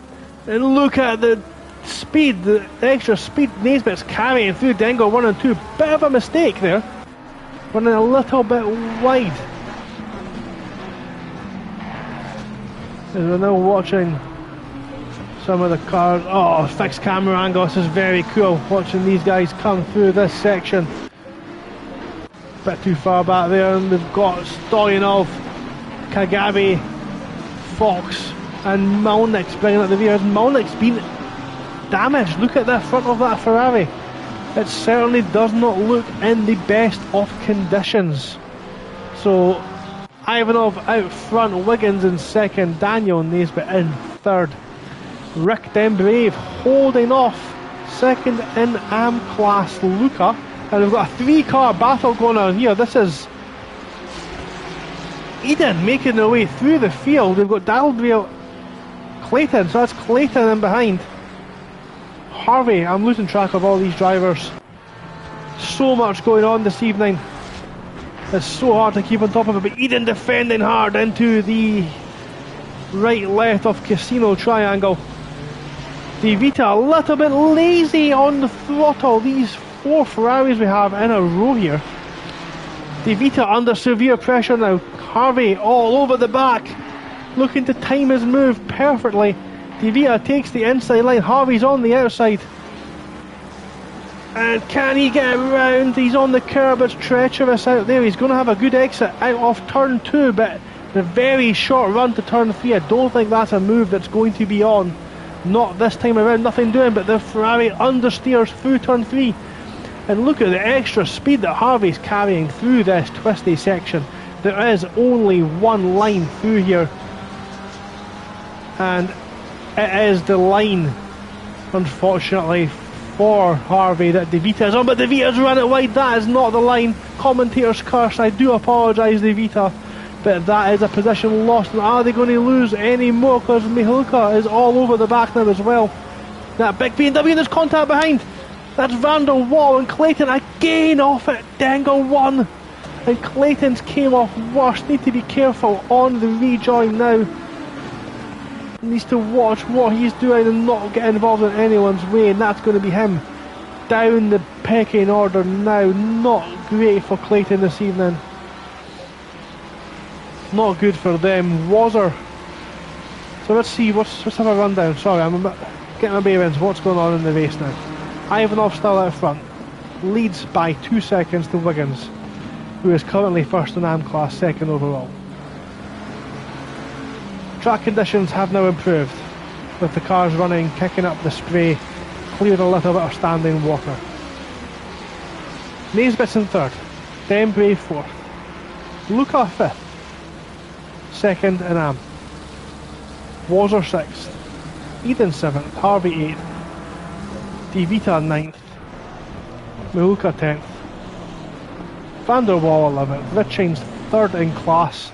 [SPEAKER 1] And look at the speed, the extra speed Naisbitt's carrying through Dengo 1 and 2. Bit of a mistake there. Running a little bit wide. As we're now watching some of the cars. Oh, fixed camera angle. This is very cool. Watching these guys come through this section. Bit too far back there, and we've got Stoyanov, Kagabi, Fox, and Malnix bringing up the rear. Has Malnix been damaged? Look at the front of that Ferrari. It certainly does not look in the best of conditions. So Ivanov out front, Wiggins in 2nd, Daniel Naisbitt in 3rd. Rick Dembrave holding off 2nd in AM class Luca. And we've got a 3-car battle going on here. This is Eden making their way through the field. We've got Daldriel, Clayton, so that's Clayton in behind. Harvey, I'm losing track of all these drivers. So much going on this evening. It's so hard to keep on top of it, but Eden defending hard into the right left of Casino Triangle. De Vita a little bit lazy on the throttle. These 4 Ferraris we have in a row here. De Vita under severe pressure now. Harvey all over the back, looking to time his move perfectly. De Vita takes the inside line. Harvey's on the outside. And can he get around? He's on the curb. It's treacherous out there. He's going to have a good exit out of turn 2, but the very short run to turn 3, I don't think that's a move that's going to be on. Not this time around. Nothing doing, but the Ferrari understeers through turn 3. And look at the extra speed that Harvey's carrying through this twisty section. There is only one line through here, and it is the line, unfortunately, for Harvey that De Vita is on, but De Vita's run it wide. That is not the line. Commentator's curse. I do apologise, De Vita, but that is a position lost. And are they going to lose any more? Because Mihalka is all over the back now as well. That big BMW, and there's contact behind. That's Van der Waal, and Clayton again off at Dangle 1. And Clayton's came off worst. Need to be careful on the rejoin now. Needs to watch what he's doing and not get involved in anyone's way, and that's going to be him down the pecking order now. Not great for Clayton this evening. Not good for them. Wazzer. So let's see, let's have a rundown. Sorry, I'm getting my bearings. What's going on in the race now? Ivanov still out front, leads by 2 seconds to Wiggins, who is currently first in AM class, second overall. Track conditions have now improved, with the cars running, kicking up the spray, clearing a little bit of standing water. Naisbitt's in third, then Brave fourth, Luca fifth, second in AM, Wazzer sixth, Eden seventh, Harvey eighth, Divita ninth, Mihuka 10th, Van der Waal 11th, Richings third in class,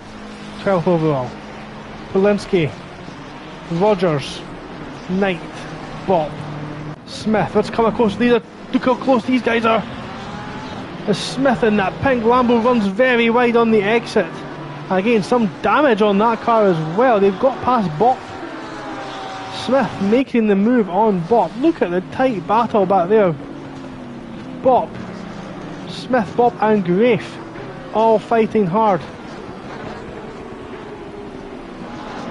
[SPEAKER 1] 12th overall, Polinsky, Rogers 9th, Bob, Smith. Let's come close. Look how close these guys are. As Smith in that pink Lambo runs very wide on the exit. Again, some damage on that car as well. They've got past Bob. Smith making the move on Bob. Look at the tight battle back there. Bob, Smith, Bob and Grafe all fighting hard.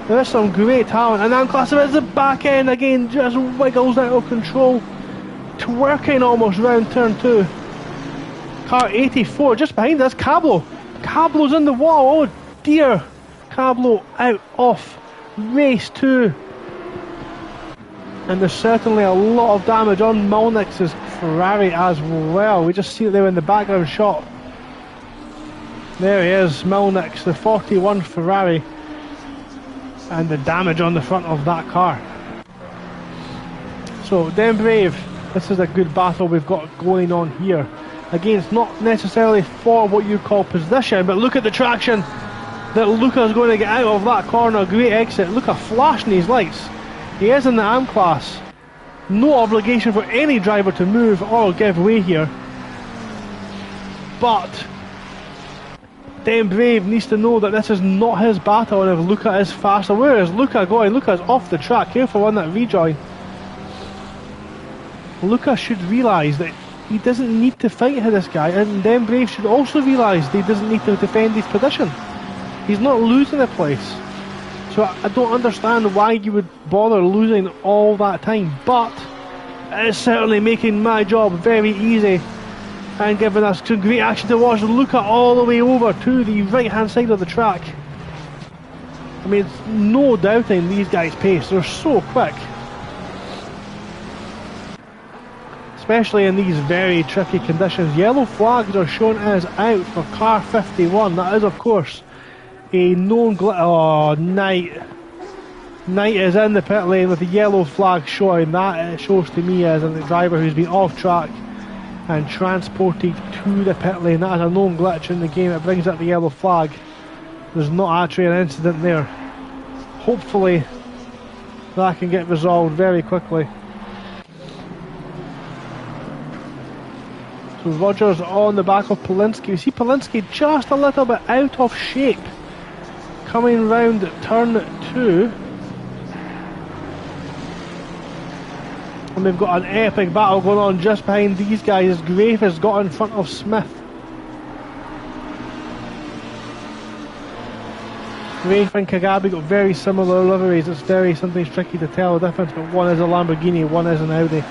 [SPEAKER 1] There's some great talent, and then class at the back end again, just wiggles out of control, twerking almost round turn 2. Car 84 just behind us, Cablo. Cablo's in the wall, oh dear. Cablo out off race 2. And there's certainly a lot of damage on Malnick's Ferrari as well. We just see it there in the background shot. There he is, Malnick's, the 41 Ferrari. And the damage on the front of that car. So, Den Brave, this is a good battle we've got going on here. Again, it's not necessarily for what you call position, but look at the traction that Luca's going to get out of that corner. Great exit. Luca flashing his lights. He is in the AM class. No obligation for any driver to move or give way here. But Den Brave needs to know that this is not his battle, and if Luca is faster, where is Luca going? Luca's off the track. Careful on that rejoin. Luca should realise that he doesn't need to fight this guy, and Den Brave should also realise that he doesn't need to defend his position. He's not losing a place. So I don't understand why you would bother losing all that time, but it's certainly making my job very easy and giving us some great action to watch. Luca all the way over to the right hand side of the track. I mean, it's no doubting these guys' pace. They're so quick, especially in these very tricky conditions. Yellow flags are shown as out for car 51. That is of course a known Knight is in the pit lane with the yellow flag showing. That it shows to me as a driver who's been off track and transported to the pit lane. That is a known glitch in the game. It brings up the yellow flag. There's not actually an incident there. Hopefully that can get resolved very quickly. So Rogers on the back of Polinsky. You see Polinsky just a little bit out of shape coming round turn 2. And we've got an epic battle going on just behind these guys. Grafe has got in front of Smith. Grafe and Kagabi got very similar liveries. It's something tricky to tell the difference, but one is a Lamborghini, one is an Audi.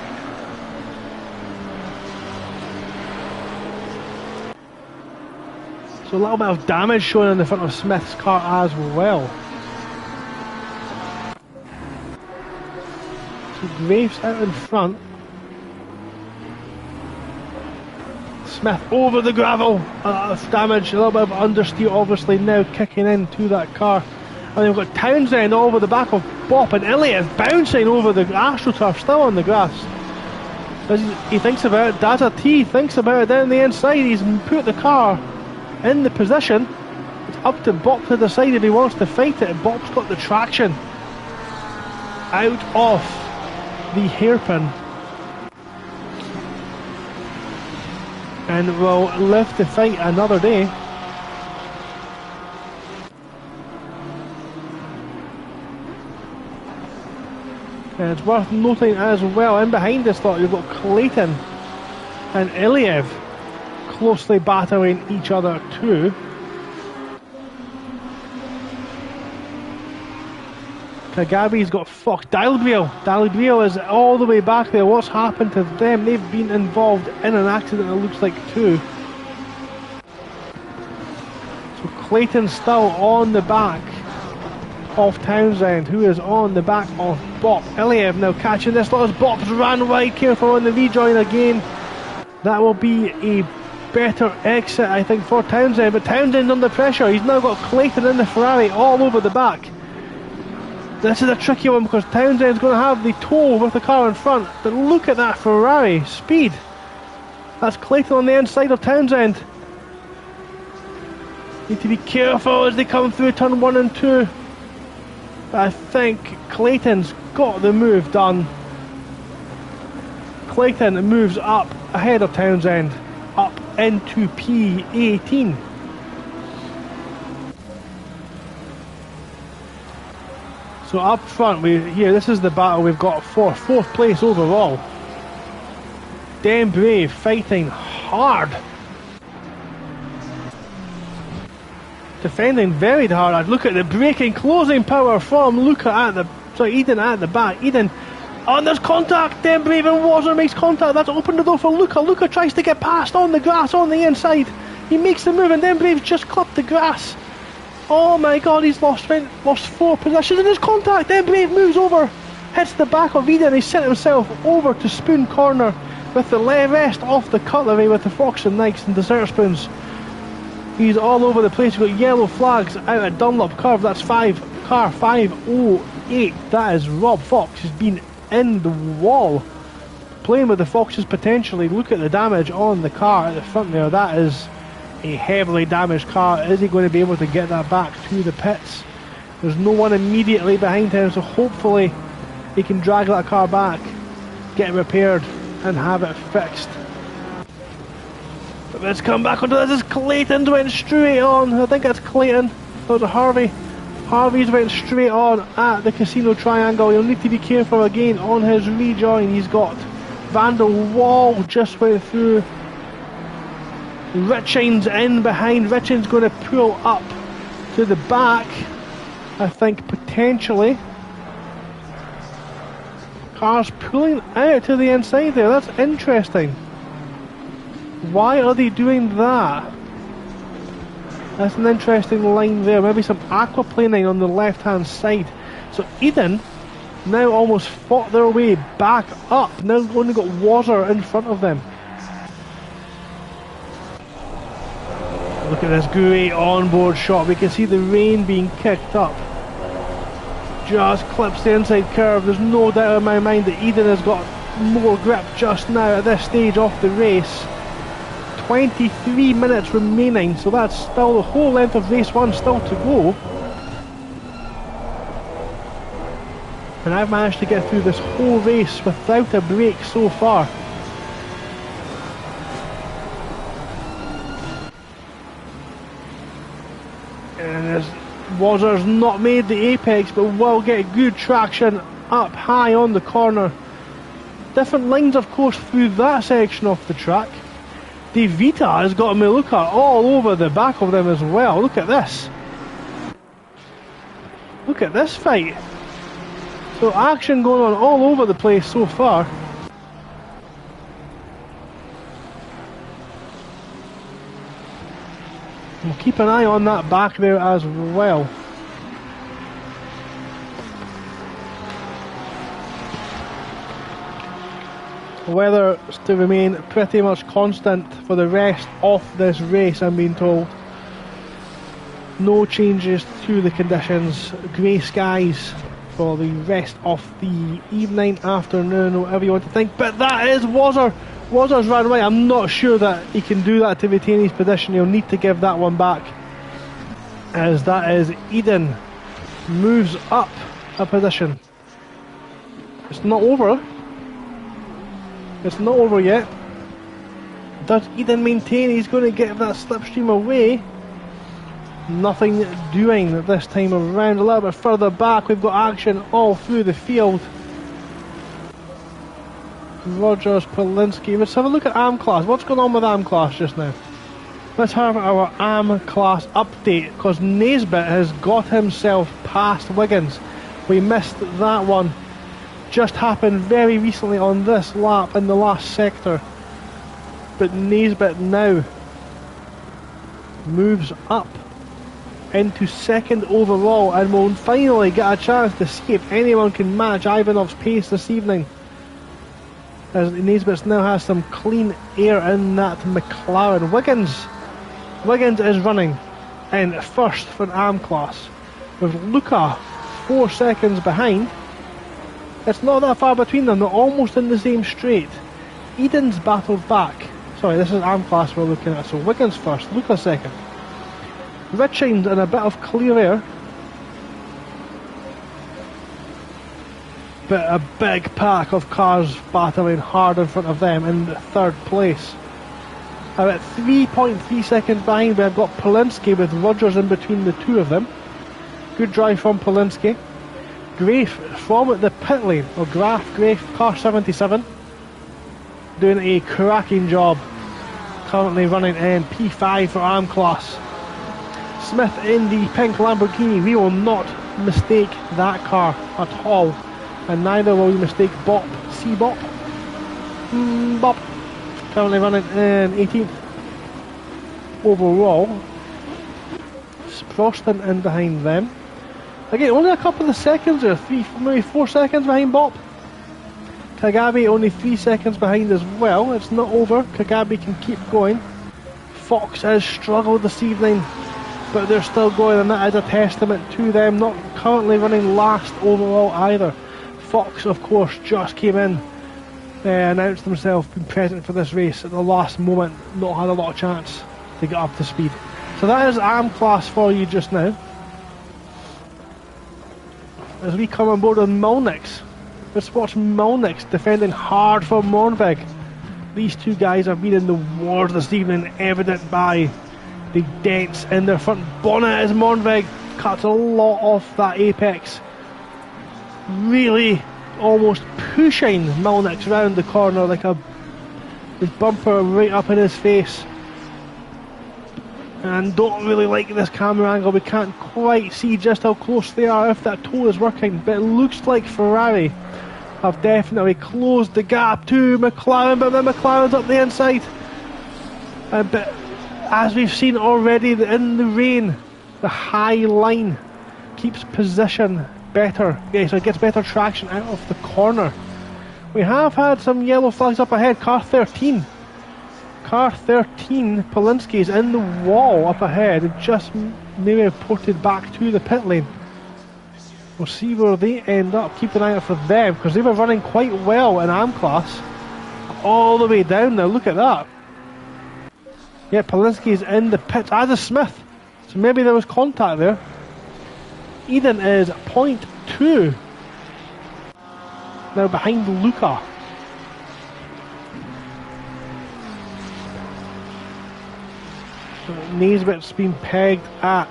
[SPEAKER 1] So a little bit of damage shown in the front of Smith's car as well. So Graves out in front. Smith over the gravel. Damage, a little bit of understeer obviously now kicking into that car. And we've got Townsend over the back of Bop, and Elliott bouncing over the AstroTurf, still on the grass. As he thinks about it, Data T thinks about it down the inside. He's put the car in the position. It's up to Bop to decide if he wants to fight it. Bop's got the traction out of the hairpin and will live to fight another day. And it's worth noting as well, in behind this lot you've got Clayton and Iliev closely battling each other too. Kagabi's got fucked. Dalibrio is all the way back there. What's happened to them? They've been involved in an accident, it looks like, too. So Clayton's still on the back of Townsend, who is on the back of Bop. Iliev now catching this lot as Bop's ran wide. Careful on the rejoin again. That will be a better exit, I think, for Townsend. But Townsend's under pressure. He's now got Clayton in the Ferrari all over the back. This is a tricky one because Townsend's going to have the tow with the car in front. But look at that Ferrari speed. That's Clayton on the inside of Townsend. Need to be careful as they come through turn 1 and 2. But I think Clayton's got the move done. Clayton moves up ahead of Townsend, up into P18. So up front, this is the battle we've got for 4th place overall. Damn Brave fighting hard. Defending very hard. Look at the braking closing power from Eden at the back. Eden, and there's contact. Damn Brave and Wazzer makes contact. That's opened the door for Luca. Luca tries to get past on the grass on the inside. He makes the move and then Brave's just clipped the grass. Oh my god, he's lost 4 positions and there's contact. Then Brave moves over, hits the back of Eden. He sent himself over to Spoon Corner with the rest off the cutlery with the Fox and Nikes and dessert spoons. He's all over the place. We've got yellow flags out at Dunlop Curve. That's car 508. That is Rob Fox. He's been in the wall, playing with the Foxes potentially. Look at the damage on the car at the front there. That is a heavily damaged car. Is he going to be able to get that back to the pits? There's no one immediately behind him, so hopefully he can drag that car back, get it repaired and have it fixed. But let's come back onto this. As Clayton's went straight on. I think that's Clayton. That was a Harvey. Harvey's went straight on at the Casino Triangle. He'll need to be careful again on his rejoin. He's got Vandal Wall just went through. Richings in behind. Richings going to pull up to the back, I think, potentially. Cars pulling out to the inside there. That's interesting. Why are they doing that? That's an interesting line there. Maybe some aquaplaning on the left hand side. So Eden now almost fought their way back up. Now only got Wazzer in front of them. Look at this great onboard shot. We can see the rain being kicked up. Just clips the inside curve. There's no doubt in my mind that Eden has got more grip just now at this stage of the race. 23 minutes remaining, so that's still the whole length of race 1 still to go. And I've managed to get through this whole race without a break so far. And Wazzer's not made the apex, but will get good traction up high on the corner. Different lines, of course, through that section of the track. De Vita has got Meluka all over the back of them as well. Look at this. Look at this fight. So action going on all over the place so far. We'll keep an eye on that back there as well. Weather to remain pretty much constant for the rest of this race, I'm being told. No changes to the conditions. Grey skies for the rest of the evening, afternoon, whatever you want to think. But that is Wazzer. Wazzer's ran away. I'm not sure that he can do that to retain his position. He'll need to give that one back. As that is Eden moves up a position. It's not over. It's not over yet. Does Eden maintain he's going to get that slipstream away? Nothing doing this time around. A little bit further back, we've got action all through the field. Rogers, Polinsky. Let's have a look at AM class. What's going on with AM class just now? Let's have our AM class update, because Naisbitt has got himself past Wiggins. We missed that one. Just happened very recently on this lap in the last sector. But Naisbitt now moves up into second overall and will finally get a chance to see if anyone can match Ivanov's pace this evening. As Naisbitt now has some clean air in that McLaren. Wiggins is running in first for the AM class, with Luca 4 seconds behind. It's not that far between them, they're almost in the same straight. Eden's battled back. Sorry, this is AM class we're looking at, so Wiggins first, Luca second. Richings in a bit of clear air. But a big pack of cars battling hard in front of them in third place. About 3.3 seconds behind, we've got Polinsky with Rogers in between the two of them. Good drive from Polinsky. Grafe from the pit lane, or Grafe, car 77. Doing a cracking job. Currently running in P5 for AM class. Smith in the pink Lamborghini. We will not mistake that car at all. And neither will we mistake Bop. See Bop? Bop. Currently running in 18th overall. Sproston in behind them. Again, only a couple of seconds, or maybe 4 seconds behind Bop. Kagabi only 3 seconds behind as well. It's not over. Kagabi can keep going. Fox has struggled this evening, but they're still going, and that is a testament to them. Not currently running last overall either. Fox, of course, just came in, announced himself being present for this race at the last moment, not had a lot of chance to get up to speed. So that is AM class for you just now. As we come on board on Molnix, let's watch Molnix defending hard for Mornvig. These two guys have been in the war this evening, evident by the dents in their front bonnet as Mornvig cuts a lot off that apex. Really almost pushing Molnix round the corner like a bumper right up in his face. And don't really like this camera angle. We can't quite see just how close they are, if that toe is working, but it looks like Ferrari have definitely closed the gap to McLaren, but then McLaren's up the inside. But as we've seen already in the rain, the high line keeps position better. Yeah, so it gets better traction out of the corner. We have had some yellow flags up ahead. Car 13. Car 13, Polinsky's in the wall up ahead, and just maybe reported back to the pit lane. We'll see where they end up. Keep an eye out for them, because they were running quite well in AM class. All the way down now, look at that. Yeah, Polinsky's in the pits, as is Smith. So maybe there was contact there. Eden is 0.2. Now behind Luca. So Naisbitt's been pegged at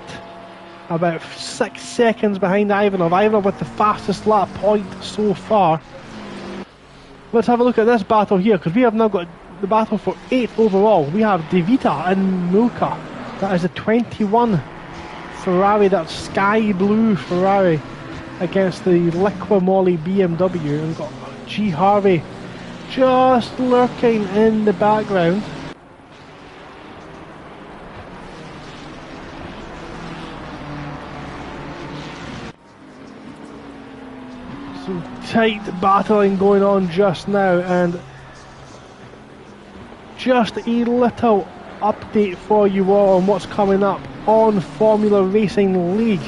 [SPEAKER 1] about 6 seconds behind Ivanov. Ivanov with the fastest lap point so far. Let's have a look at this battle here, because we have now got the battle for 8th overall. We have De Vita and Milka. That is a 21 Ferrari, that's sky blue Ferrari, against the Liqui-Moly BMW. And we've got G Harvey just lurking in the background. Some tight battling going on just now, and just a little update for you all on what's coming up on Formula Racing League.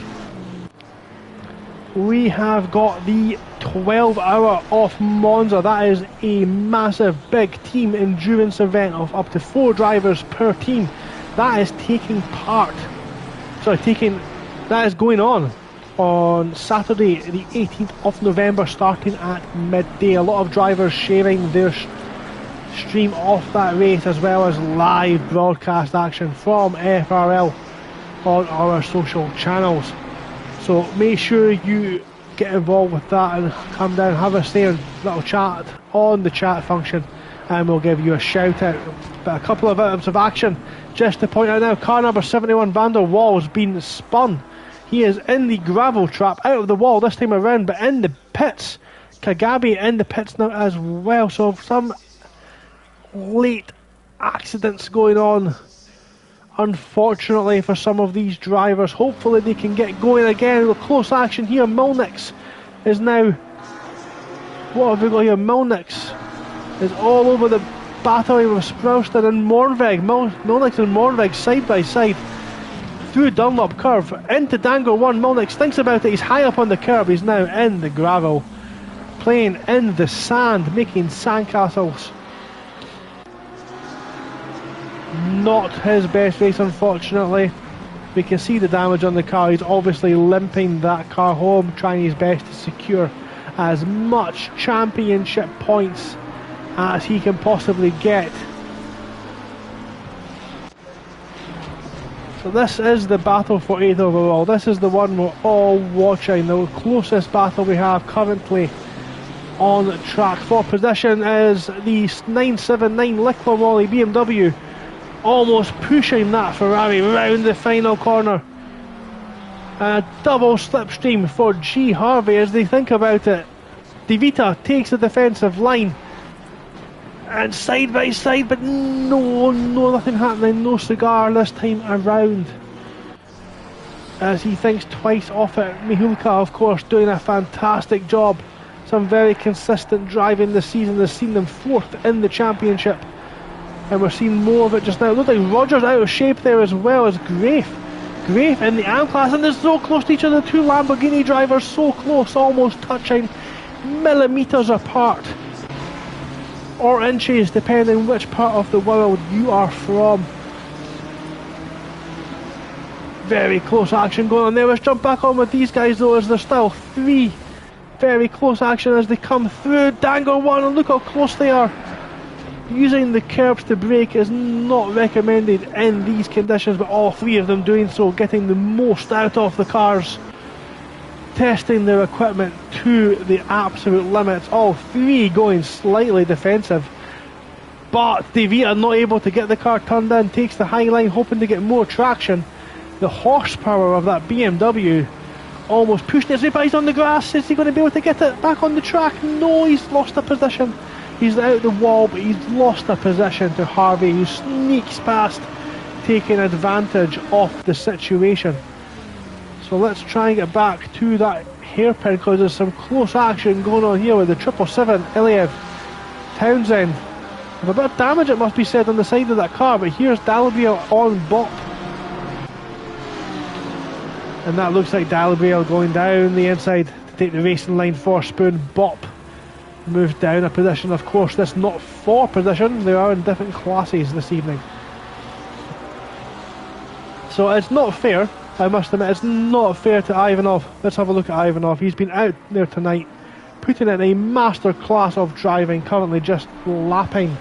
[SPEAKER 1] We have got the 12-hour off Monza. That is a massive, big team endurance event of up to 4 drivers per team. That is that is going on Saturday the 18th of November, starting at midday. A lot of drivers sharing their stream off that race, as well as live broadcast action from FRL on our social channels. So make sure you get involved with that and come down, have a say and little chat on the chat function, and we'll give you a shout out. But a couple of items of action just to point out now. Car number 71 Van der Waal has been spun He is in the gravel trap, out of the wall this time around, but in the pits. Kagabi in the pits now as well, so some late accidents going on, unfortunately, for some of these drivers. Hopefully they can get going again with close action here. Milnix is now, what have we got here? Milnix is all over the battle with Sprouston and Mornveg. Milnix and Mornveg side by side through Dunlop curve into Dango 1. Milnix thinks about it, he's high up on the curb, he's now in the gravel, playing in the sand, making sandcastles. Not his best race, unfortunately. We can see the damage on the car. He's obviously limping that car home, trying his best to secure as much championship points as he can possibly get. So this is the battle for 8th overall. This is the one we're all watching, the closest battle we have currently on track. For position is the 979 Lickler Wally BMW, almost pushing that Ferrari round the final corner. And a double slipstream for G Harvey as they think about it. De Vita takes the defensive line and side by side, but no, nothing happening. No cigar this time around as he thinks twice off it. Mihulka, of course, doing a fantastic job. Some very consistent driving this season has seen them 4th in the championship, and we're seeing more of it just now. It looks like Rogers out of shape there, as well as Grafe in the AM class, and they're so close to each other. Two Lamborghini drivers so close, almost touching, millimetres apart, or inches, depending which part of the world you are from. Very close action going on there. Let's jump back on with these guys though, as there's still 3 very close action as they come through. Dango 1, and look how close they are. Using the curbs to brake is not recommended in these conditions, but all 3 of them doing so, getting the most out of the cars, testing their equipment to the absolute limits. All 3 going slightly defensive, but De Vita not able to get the car turned in, takes the high line, hoping to get more traction. The horsepower of that BMW almost pushed it. He's on the grass. Is he going to be able to get it back on the track? No, he's lost a position. He's out the wall, but he's lost a position to Harvey, who sneaks past, taking advantage of the situation. So let's try and get back to that hairpin, because there's some close action going on here with the 777 Iliev Townsend. With a bit of damage, it must be said, on the side of that car, but here's Dalabriel on Bop. And that looks like Dalabriel going down the inside to take the racing line for Spoon. Bop moved down a position. Of course, this not 4 position, they are in different classes this evening. So it's not fair, I must admit, it's not fair to Ivanov. Let's have a look at Ivanov. He's been out there tonight, putting in a master class of driving, currently just lapping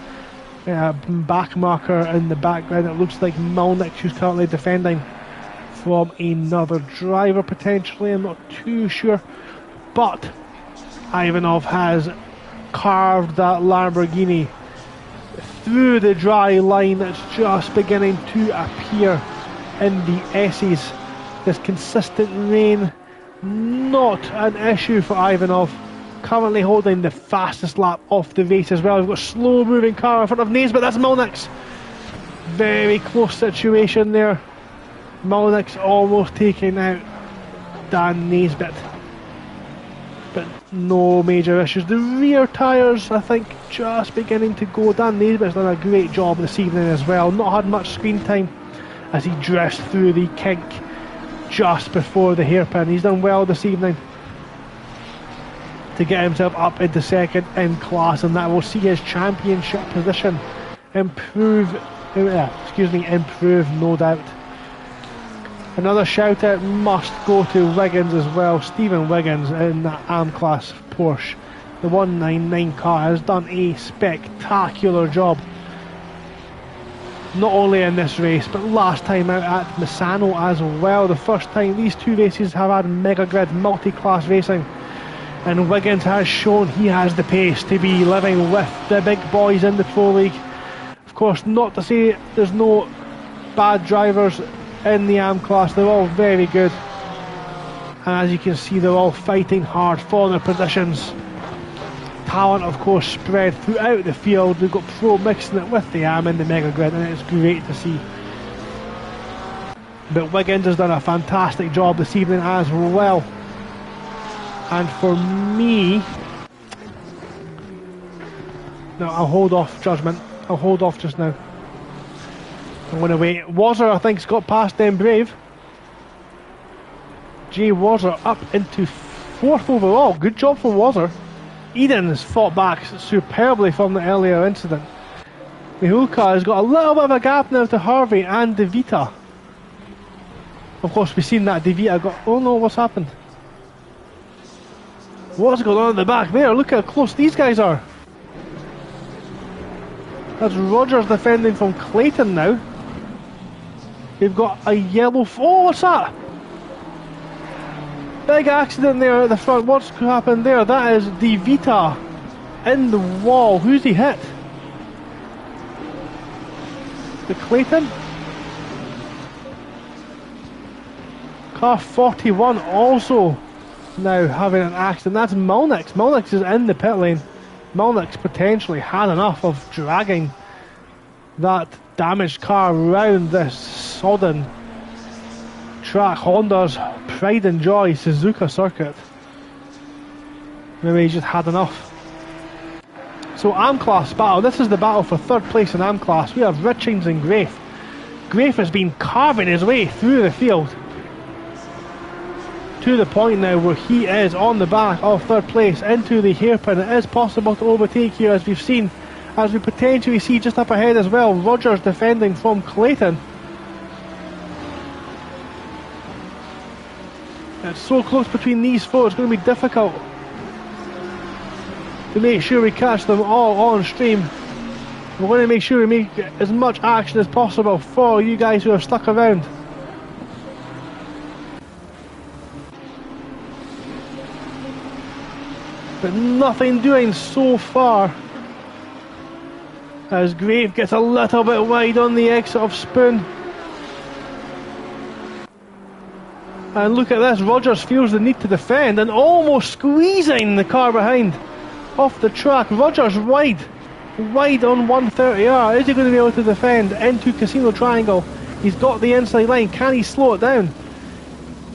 [SPEAKER 1] back marker in the background. It looks like Malnik, who's currently defending from another driver potentially, I'm not too sure, but Ivanov has carved that Lamborghini through the dry line that's just beginning to appear in the S's. This consistent rain, not an issue for Ivanov, currently holding the fastest lap of the race as well. We've got a slow moving car in front of Naisbitt. That's Milnix. Very close situation there. Milnix almost taking out Dan Naisbitt, but no major issues. The rear tyres, I think, just beginning to go. Dan Naisbitt's done a great job this evening as well. Not had much screen time as he dressed through the kink just before the hairpin. He's done well this evening to get himself up into second in class, and that will see his championship position improve, no doubt. Another shout out must go to Wiggins as well. Stephen Wiggins in that AM class Porsche, the 199 car, has done a spectacular job, not only in this race but last time out at Misano as well. The first time these 2 races have had Mega Grid multi-class racing, and Wiggins has shown he has the pace to be living with the big boys in the Pro League. Of course, not to say there's no bad drivers in the AM class, they're all very good, And as you can see, they're all fighting hard for their positions. Talent, of course, spread throughout the field. We've got Pro mixing it with the AM and the Mega Grid, and it's great to see. But Wiggins has done a fantastic job this evening as well. And for me, no, I'll hold off judgment. I'll hold off just now. I'm going to wait. Wazzer, I think, has got past them Brave. Jay Wazzer up into 4th overall. Good job for Wazzer. Eden has fought back superbly from the earlier incident. Mihulka has got a little bit of a gap now to Harvey and DeVita. Of course, we've seen that DeVita got... Oh no, what's happened? What's going on in the back there? Look how close these guys are. That's Rogers defending from Clayton now. They've got a yellow... Oh, what's that? Big accident there at the front. What's happened there? That is DeVita in the wall. Who's he hit? The Clayton? Car 41 also now having an accident. That's Malnix. Malnix is in the pit lane. Malnix potentially had enough of dragging that damaged car around this sodden track. Honda's pride and joy Suzuka circuit. Maybe he just had enough. So AM class battle. This is the battle for 3rd place in AM class. We have Richings and Grafe. Grafe has been carving his way through the field to the point now where he is on the back of 3rd place into the hairpin. It is possible to overtake here, as we've seen, as we potentially see just up ahead as well. Rogers defending from Clayton. It's so close between these four, it's going to be difficult to make sure we catch them all on stream. We're going to make sure we make as much action as possible for you guys who are stuck around. But nothing doing so far, as Grave gets a little bit wide on the exit of Spoon. And look at this, Rogers feels the need to defend and almost squeezing the car behind off the track. Rogers wide on 130R. Is he going to be able to defend into Casino Triangle? He's got the inside line. Can he slow it down?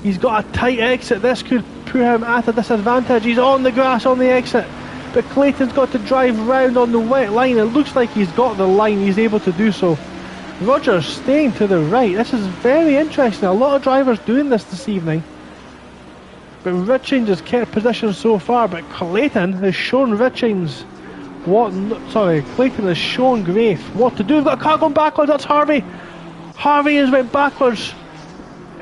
[SPEAKER 1] He's got a tight exit. This could put him at a disadvantage. He's on the grass on the exit, but Clayton's got to drive round on the wet line. It looks like he's got the line. He's able to do so. Rogers staying to the right. This is very interesting. A lot of drivers doing this evening. But Richings has kept position so far, but Clayton has shown Richings what... Sorry, Clayton has shown Grafe what to do. We've got a car going backwards. That's Harvey. Harvey has went backwards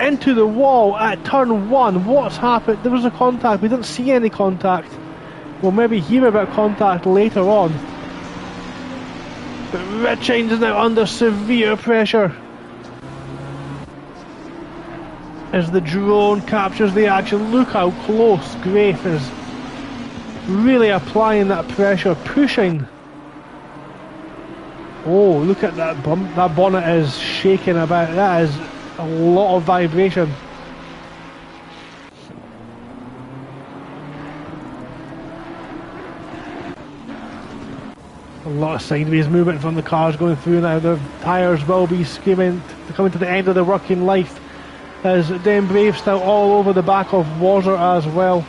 [SPEAKER 1] into the wall at turn 1. What's happened? There was a contact. We didn't see any contact. We'll maybe hear about contact later on. But Richings is now under severe pressure as the drone captures the action. Look how close Grafe is. Really applying that pressure, pushing. Oh, look at that bump. That bonnet is shaking about. That is a lot of vibration. A lot of sideways movement from the cars going through now. The tyres will be screaming, coming to the end of their working life, as Dan Brave still all over the back of Wazzer as well.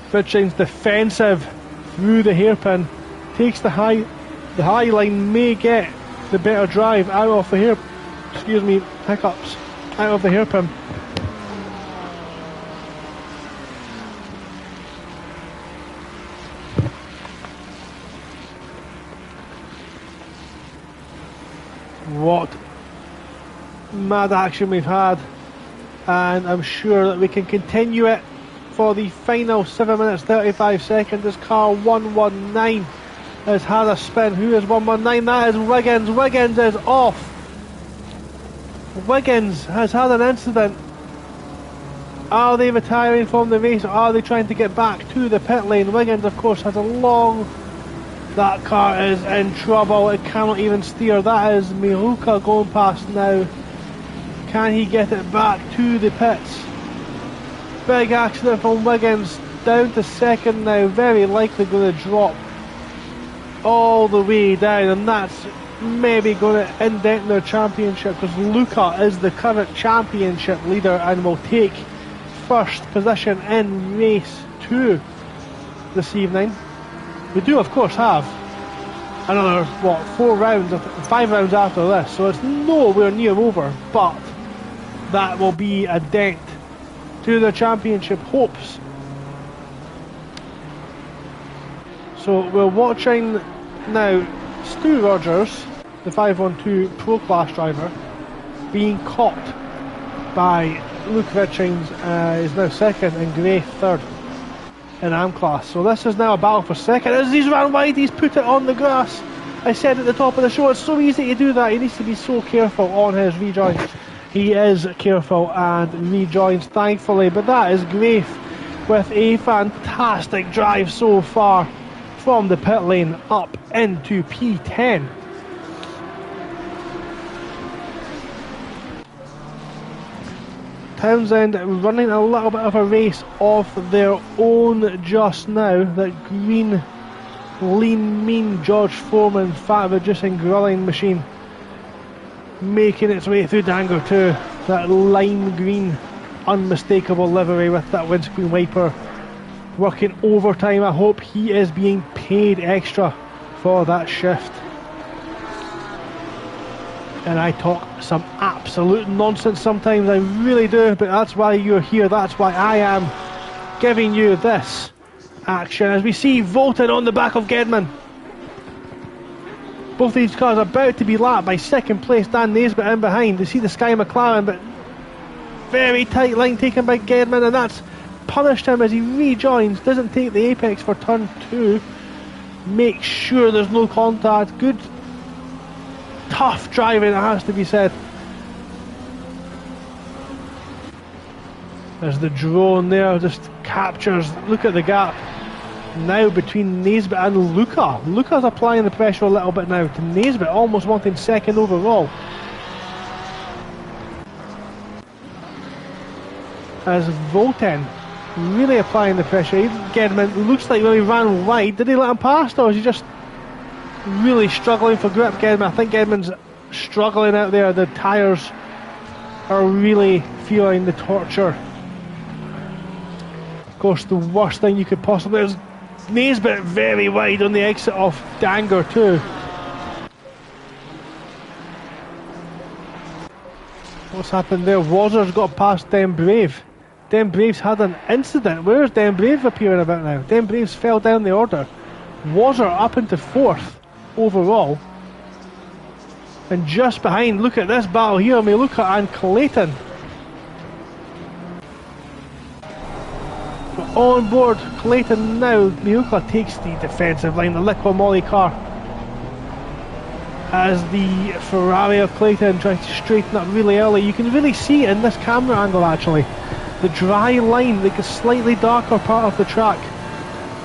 [SPEAKER 1] Richings defensive through the hairpin, takes the high line, may get the better drive out of the hiccups, out of the hairpin. What mad action we've had, and I'm sure that we can continue it for the final 7 minutes 35 seconds. This car 119 has had a spin. Who is 119? That is Wiggins. Wiggins is off. Wiggins has had an incident. Are they retiring from the race, or are they trying to get back to the pit lane? Wiggins, of course, has a long... That car is in trouble. It cannot even steer. That is Miruka going past now. Can he get it back to the pits? Big accident from Wiggins, down to second now, very likely going to drop all the way down, and that's maybe going to indent their championship, because Luca is the current championship leader and will take first position in race 2 this evening. We do of course have another, what, 5 rounds after this, so it's nowhere near over, but that will be a dent to the championship hopes. So we're watching now Stu Rogers, the 512 Pro Class driver, being caught by Luke Richings, is now second and Gray third in AM class. So this is now a battle for second. As he's ran wide, he's put it on the grass. I said at the top of the show, it's so easy to do that. He needs to be so careful on his rejoins. He is careful and rejoins, thankfully. But that is Grafe with a fantastic drive so far from the pit lane up into P10. Townsend running a little bit of a race of their own just now. That green, lean, mean George Foreman fat reducing grilling machine making its way through Dango 2. That lime green, unmistakable livery with that windscreen wiper. Working overtime. I hope he is being paid extra for that shift. And I talk some absolute nonsense sometimes, I really do, but that's why you're here, that's why I am giving you this action. As we see Volton on the back of Gedman. Both these cars are about to be lapped by second place Dan Naisbitt in behind. You see the Sky McLaren, but very tight line taken by Gedman, and that's punished him as he rejoins, doesn't take the apex for turn 2. Make sure there's no contact. Good tough driving, it has to be said. There's the drone there, just captures, look at the gap now between Naisbitt and Luca. Luca's applying the pressure a little bit now to Naisbitt, almost wanting second overall. As Volten really applying the pressure. Gedman looks like when he ran wide, did he let him past, or is he just really struggling for grip? Gedman, I think Gedman's struggling out there. The tyres are really feeling the torture. Of course, the worst thing you could possibly is Naisbitt very wide on the exit of Danger too. What's happened there? Wazer's got past Den Brave. Den Brave's had an incident. Where's Den Brave appearing about now? Den Brave's fell down the order. Wazer up into 4th overall. And just behind, look at this battle here, Miluka and Clayton. But on board Clayton now, Miluka takes the defensive line, the Liqua Moly car. As the Ferrari of Clayton tries to straighten up really early. You can really see in this camera angle actually, the dry line, like a slightly darker part of the track.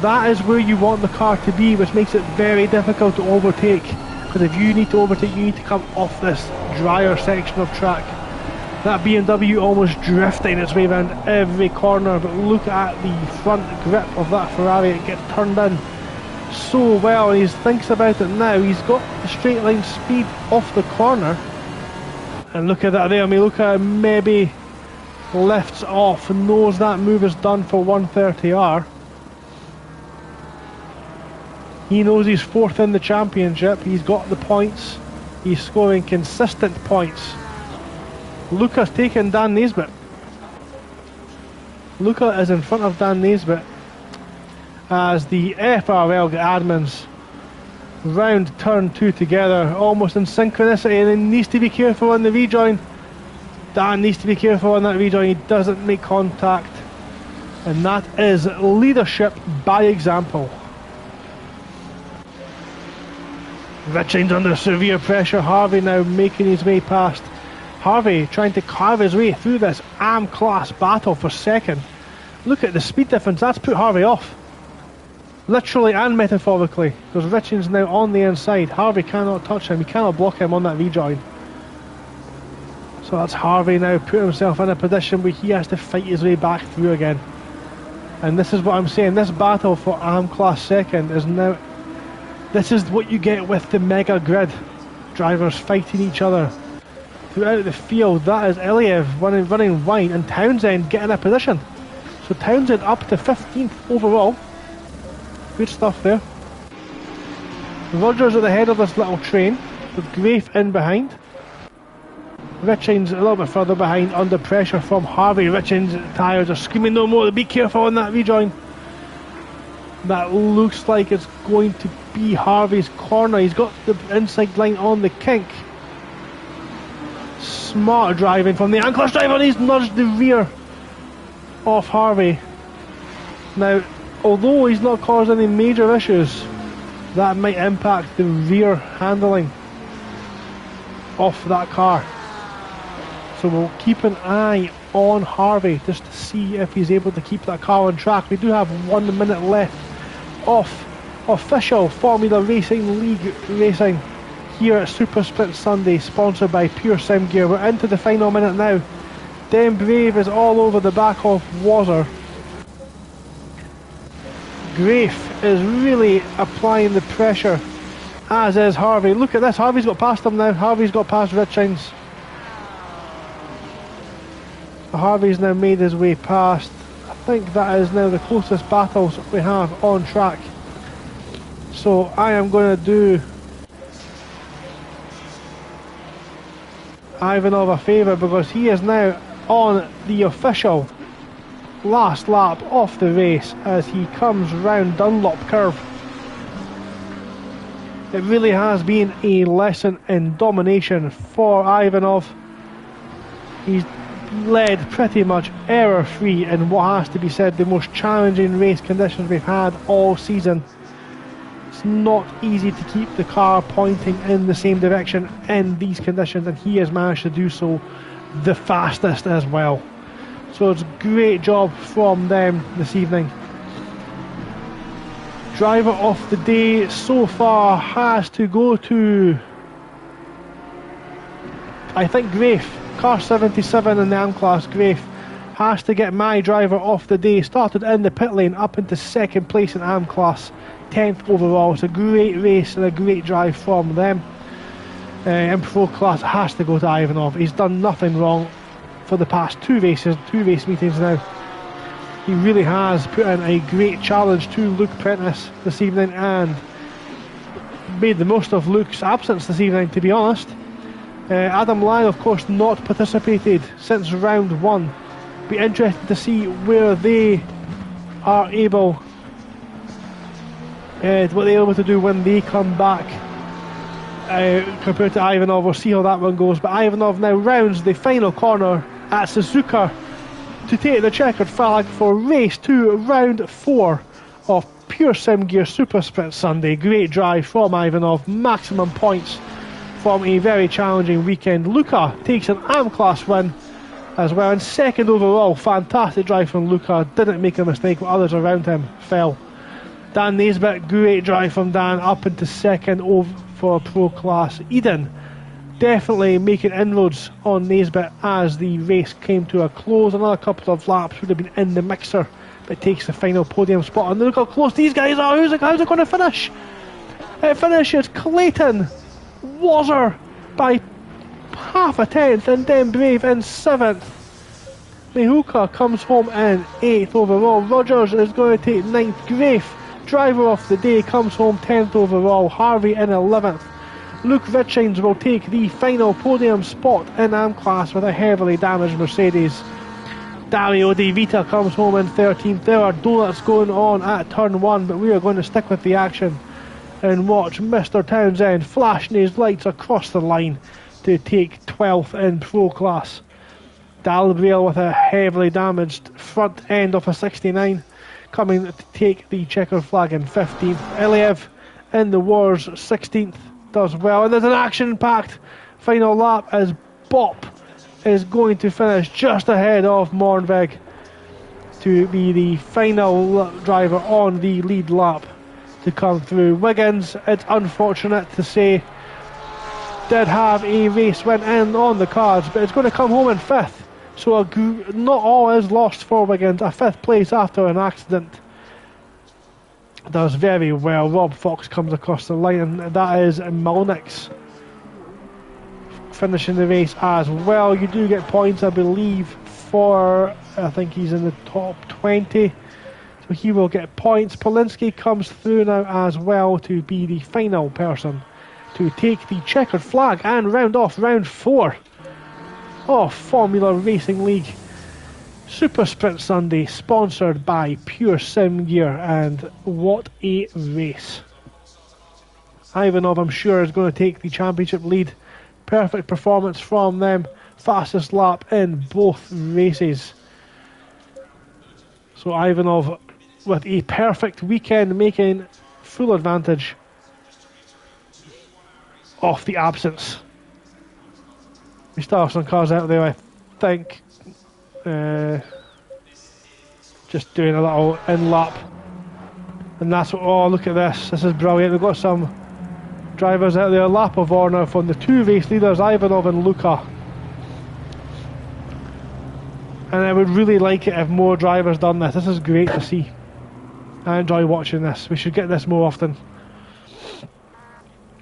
[SPEAKER 1] That is where you want the car to be, which makes it very difficult to overtake. Because if you need to overtake, you need to come off this drier section of track. That BMW almost drifting its way around every corner, but look at the front grip of that Ferrari. It gets turned in so well, and he thinks about it now. He's got the straight line speed off the corner, and look at that there. Miluka maybe lifts off and knows that move is done for 130R. He knows he's 4th in the championship. He's got the points. He's scoring consistent points. Luca's taken Dan Naisbitt. Luca is in front of Dan Naisbitt as the FRL admins round turn 2 together, almost in synchronicity, and he needs to be careful on the rejoin. Dan needs to be careful on that rejoin. He doesn't make contact, and that is leadership by example. Richings under severe pressure. Harvey now making his way past. Harvey trying to carve his way through this AM class battle for second. Look at the speed difference. That's put Harvey off, literally and metaphorically, because Richings now on the inside. Harvey cannot touch him. He cannot block him on that rejoin. So that's Harvey now put himself in a position where he has to fight his way back through again. And this is what I'm saying, this battle for AM Class second is now, this is what you get with the mega grid. Drivers fighting each other throughout the field. That is Iliev running wide and Townsend getting a position. So Townsend up to 15th overall. Good stuff there. Rogers at the head of this little train with Grafe in behind. Richings a little bit further behind under pressure from Harvey. Richings' tyres are screaming no more. Be careful on that rejoin. That looks like it's going to be Harvey's corner. He's got the inside line on the kink. Smart driving from the Anclash driver. He's nudged the rear of Harvey. Now, although he's not caused any major issues, that might impact the rear handling of that car. So we'll keep an eye on Harvey just to see if he's able to keep that car on track. We do have 1 minute left of official Formula Racing League racing here at Super Sprint Sunday, sponsored by Pure Sim Gear. We're into the final minute now. Den Brave is all over the back of Wazzer. Grafe is really applying the pressure, as is Harvey. Look at this, Harvey's got past him now. Harvey's got past Richings. Harvey's now made his way past. I think that is now the closest battles we have on track. So I am going to do Ivanov a favour, because he is now on the official last lap of the race as he comes round Dunlop curve. It really has been a lesson in domination for Ivanov. He's led pretty much error-free in what has to be said the most challenging race conditions we've had all season. It's not easy to keep the car pointing in the same direction in these conditions, and he has managed to do so the fastest as well. So it's a great job from them this evening. Driver of the day so far has to go to, I think, Grafe. Car 77 in the AM class. Grafe has to get my driver of the day. Started in the pit lane up into second place in AM class, 10th overall. It's a great race and a great drive from them. In pro class has to go to Ivanov. He's done nothing wrong for the past two race meetings now. He really has put in a great challenge to Luke Prentice this evening and made the most of Luke's absence this evening, to be honest. Adam Lyon, of course, not participated since round one. Be interested to see where they are able, what they're able to do when they come back compared to Ivanov. We'll see how that one goes. But Ivanov now rounds the final corner at Suzuka to take the checkered flag for race 2, round 4 of Pure Sim Gear Super Sprint Sunday. Great drive from Ivanov, maximum points from a very challenging weekend. Luca takes an AM class win as well, and second overall. Fantastic drive from Luca, didn't make a mistake while others around him fell. Dan Naisbitt, great drive from Dan, up into second over for pro class. Eden definitely making inroads on Naisbitt as the race came to a close. Another couple of laps would have been in the mixer, but takes the final podium spot. And look how close these guys are. How's it going to finish? It finishes Clayton Wazzer by half a tenth, and then Brave in 7th. Mihuka comes home in 8th overall. Rogers is going to take 9th. Grafe, driver of the day, comes home 10th overall. Harvey in 11th. Luke Richings will take the final podium spot in AM class with a heavily damaged Mercedes. Dario De Vita comes home in 13th. There are donuts going on at turn 1, but we are going to stick with the action and watch Mr. Townsend flashing his lights across the line to take 12th in pro class. Dalbriel with a heavily damaged front end of a 69 coming to take the checkered flag in 15th. Iliev in the wars 16th does well, and there's an action-packed final lap as Bop is going to finish just ahead of Mornvig to be the final driver on the lead lap to come through. Wiggins, it's unfortunate to say, did have a race win in on the cards, but it's going to come home in 5th. So not all is lost for Wiggins. A 5th place after an accident. Does very well. Rob Fox comes across the line, and that is Malnick's finishing the race as well. You do get points, I believe, for, I think he's in the top 20. So he will get points. Polinsky comes through now as well to be the final person to take the checkered flag and round off round 4 of Formula Racing League Super Sprint Sunday, sponsored by Pure Sim Gear, and what a race. Ivanov, I'm sure, is going to take the championship lead. Perfect performance from them. Fastest lap in both races. So Ivanov with a perfect weekend, making full advantage of the absence. We still have some cars out there, I think. Just doing a little in-lap. And that's what, oh, look at this. This is brilliant. We've got some drivers out there. Lap of honour from the 2 race leaders, Ivanov and Luka. And I would really like it if more drivers done this. This is great to see. I enjoy watching this. We should get this more often.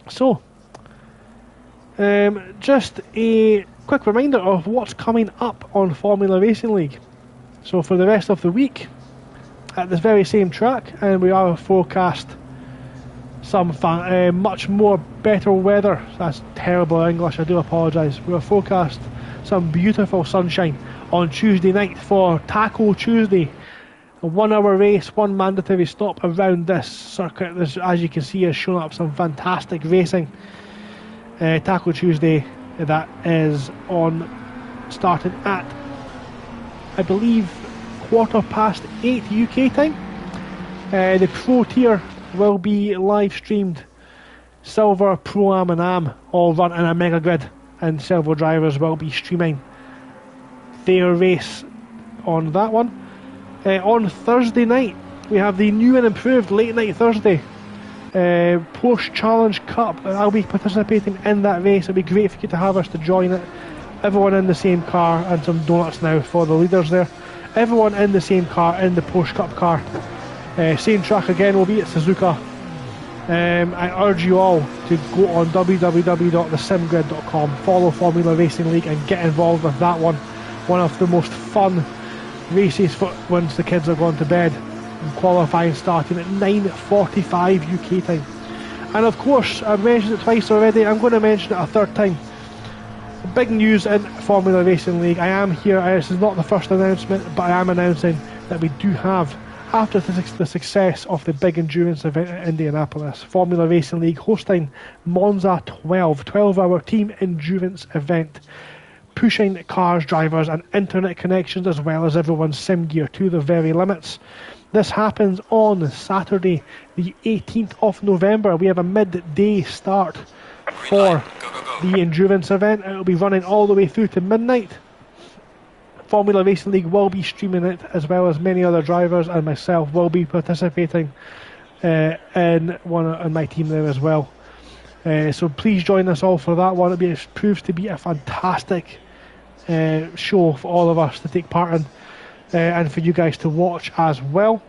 [SPEAKER 1] So, just a quick reminder of what's coming up on Formula Racing League. So for the rest of the week, at this very same track, and we are forecast some much more better weather. That's terrible English, I do apologise. We are forecast some beautiful sunshine on Tuesday night for Taco Tuesday. A 1 hour race, 1 mandatory stop around this circuit. This, as you can see, has shown up some fantastic racing. Taco Tuesday, that is starting at, I believe, 8:15 UK time. The Pro Tier will be live streamed. Silver, Pro Am and Am all run in a mega grid, and several drivers will be streaming their race on that one. On Thursday night, we have the new and improved Late Night Thursday Porsche Challenge Cup. I'll be participating in that race. It'll be great if you get to have us to join it. Everyone in the same car, and some donuts now for the leaders there. Everyone in the same car, in the Porsche Cup car. Same track again, will be at Suzuka. I urge you all to go on www.thesimgrid.com, follow Formula Racing League and get involved with that one. One of the most fun races for once the kids are gone to bed. And qualifying starting at 9:45 UK time. And of course, I've mentioned it twice already, I'm going to mention it a third time. Big news in Formula Racing League. I am here, this is not the first announcement, but I am announcing that we do have, after the success of the big endurance event at Indianapolis, Formula Racing League hosting Monza 12-hour team endurance event, pushing cars, drivers and internet connections as well as everyone's sim gear to the very limits. This happens on Saturday the 18th of November. We have a midday start for the endurance event. It will be running all the way through to midnight. Formula Racing League will be streaming it, as well as many other drivers, and myself will be participating in my team there as well. So please join us all for that one. It proves to be a fantastic show for all of us to take part in, and for you guys to watch as well.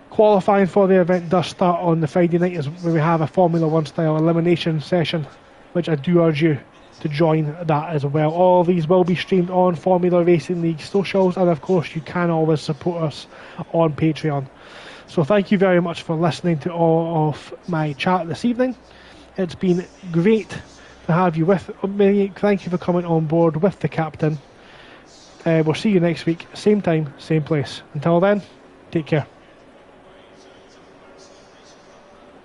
[SPEAKER 1] Qualifying for the event does start on the Friday night, where we have a Formula 1 style elimination session, which I do urge you to join that as well. All of these will be streamed on Formula Racing League socials, and of course you can always support us on Patreon. So thank you very much for listening to all of my chat this evening. It's been great to have you with me. Thank you for coming on board with the captain. We'll see you next week, same time, same place. Until then, take care.